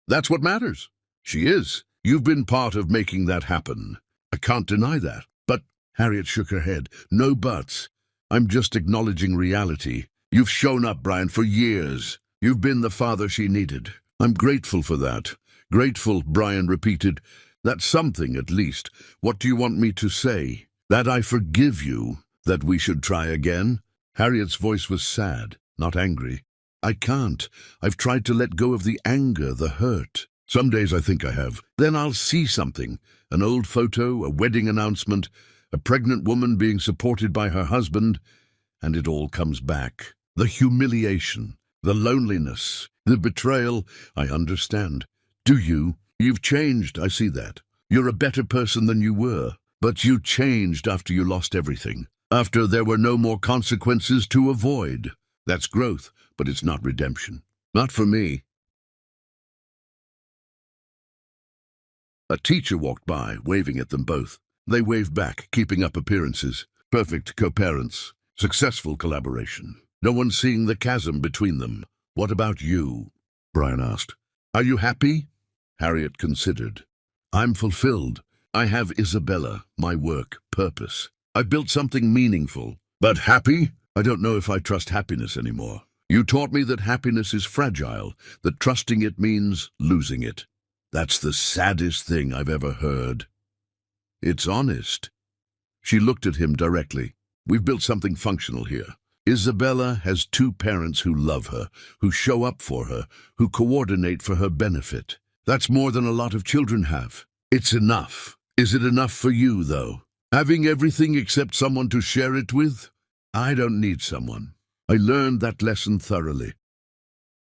"That's what matters." "She is. You've been part of making that happen. I can't deny that." "But," Harriet shook her head, "no buts. I'm just acknowledging reality. You've shown up, Brian, for years. You've been the father she needed. I'm grateful for that." "Grateful," Brian repeated. "That's something, at least. What do you want me to say? That I forgive you? That we should try again?" Harriet's voice was sad, not angry. "I can't. I've tried to let go of the anger, the hurt. Some days I think I have. Then I'll see something. An old photo, a wedding announcement, a pregnant woman being supported by her husband, and it all comes back. The humiliation, the loneliness, the betrayal. I understand. Do you? You've changed, I see that. You're a better person than you were. But you changed after you lost everything. After there were no more consequences to avoid. That's growth, but it's not redemption. Not for me." A teacher walked by, waving at them both. They waved back, keeping up appearances. Perfect co-parents. Successful collaboration. No one seeing the chasm between them. "What about you?" Brian asked. "Are you happy?" Harriet considered. "I'm fulfilled. I have Isabella, my work, purpose. I've built something meaningful. But happy? I don't know if I trust happiness anymore. You taught me that happiness is fragile, that trusting it means losing it. That's the saddest thing I've ever heard." "It's honest." She looked at him directly. "We've built something functional here. Isabella has two parents who love her, who show up for her, who coordinate for her benefit. That's more than a lot of children have. It's enough. Is it enough for you, though? Having everything except someone to share it with? I don't need someone. I learned that lesson thoroughly.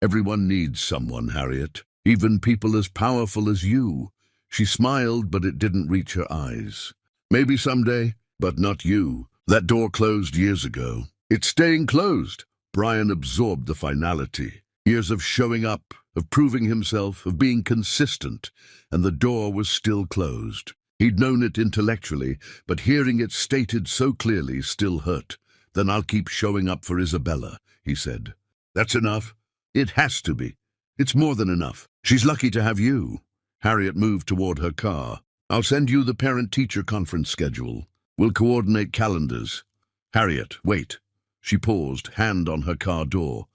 Everyone needs someone, Harriet, even people as powerful as you." She smiled, but it didn't reach her eyes. "Maybe someday, but not you. That door closed years ago. It's staying closed." Brian absorbed the finality. Years of showing up, of proving himself, of being consistent, and the door was still closed. He'd known it intellectually, but hearing it stated so clearly still hurt. "Then I'll keep showing up for Isabella," he said. "That's enough. It has to be. It's more than enough. She's lucky to have you." Harriet moved toward her car. "I'll send you the parent-teacher conference schedule. We'll coordinate calendars." "Harriet, wait." She paused, hand on her car door.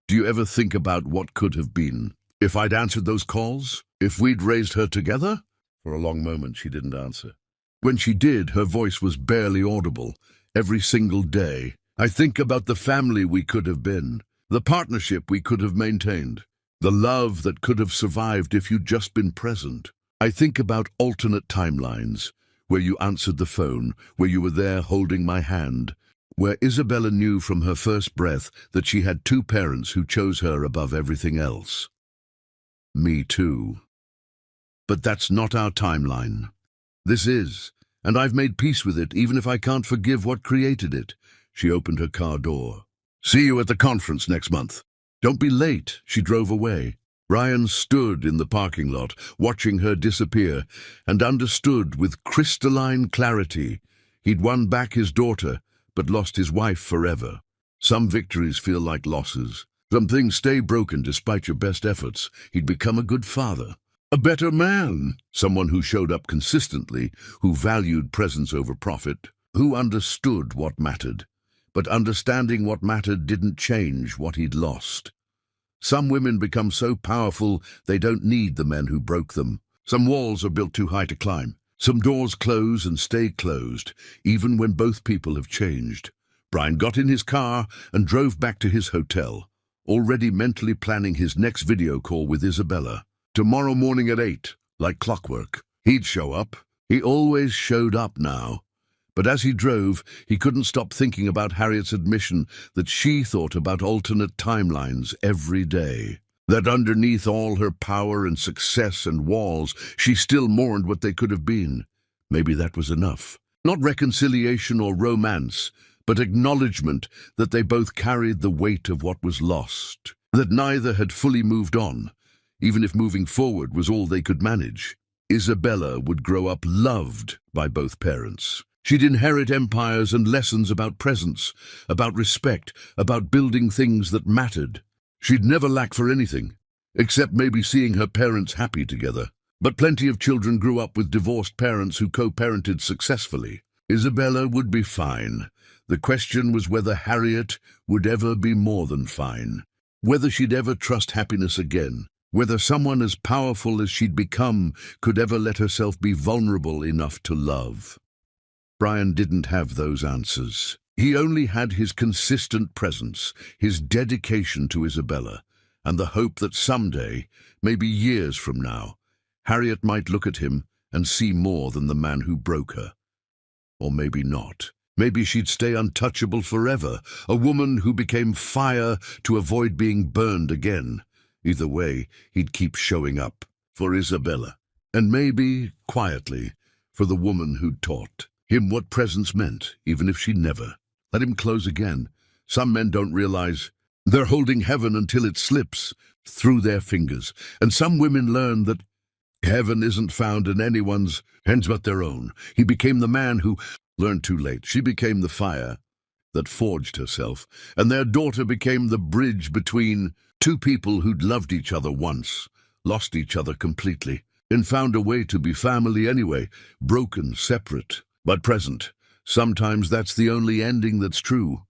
"Do you ever think about what could have been? If I'd answered those calls? If we'd raised her together?" For a long moment she didn't answer. When she did, her voice was barely audible. "Every single day, I think about the family we could have been, the partnership we could have maintained, the love that could have survived if you'd just been present. I think about alternate timelines, where you answered the phone, where you were there holding my hand, where Isabella knew from her first breath that she had two parents who chose her above everything else. Me too. But that's not our timeline. This is, and I've made peace with it, even if I can't forgive what created it." She opened her car door. "See you at the conference next month." "Don't be late." She drove away. Brian stood in the parking lot, watching her disappear, and understood with crystalline clarity. He'd won back his daughter, but lost his wife forever. Some victories feel like losses. Some things stay broken despite your best efforts. He'd become a good father, A better man, someone who showed up consistently, who valued presence over profit, who understood what mattered. But understanding what mattered didn't change what he'd lost. Some women become so powerful they don't need the men who broke them. Some walls are built too high to climb. Some doors close and stay closed, even when both people have changed. Brian got in his car and drove back to his hotel, already mentally planning his next video call with Isabella. Tomorrow morning at 8, like clockwork. He'd show up. He always showed up now. But as he drove, he couldn't stop thinking about Harriet's admission that she thought about alternate timelines every day. That underneath all her power and success and walls, she still mourned what they could have been. Maybe that was enough. Not reconciliation or romance, but acknowledgement that they both carried the weight of what was lost. That neither had fully moved on, even if moving forward was all they could manage. Isabella would grow up loved by both parents. She'd inherit empires and lessons about presence, about respect, about building things that mattered. She'd never lack for anything, except maybe seeing her parents happy together. But plenty of children grew up with divorced parents who co-parented successfully. Isabella would be fine. The question was whether Harriet would ever be more than fine. Whether she'd ever trust happiness again. Whether someone as powerful as she'd become could ever let herself be vulnerable enough to love. Brian didn't have those answers. He only had his consistent presence, his dedication to Isabella, and the hope that someday, maybe years from now, Harriet might look at him and see more than the man who broke her. Or maybe not. Maybe she'd stay untouchable forever, a woman who became fire to avoid being burned again. Either way, he'd keep showing up for Isabella, and maybe, quietly, for the woman who'd taught him what presence meant, even if she never. Let him close again. Some men don't realize they're holding heaven until it slips through their fingers, and some women learn that heaven isn't found in anyone's hands but their own. He became the man who learned too late. She became the fire that forged herself, and their daughter became the bridge between two people who'd loved each other once, lost each other completely, and found a way to be family anyway, broken, separate, but present. Sometimes that's the only ending that's true.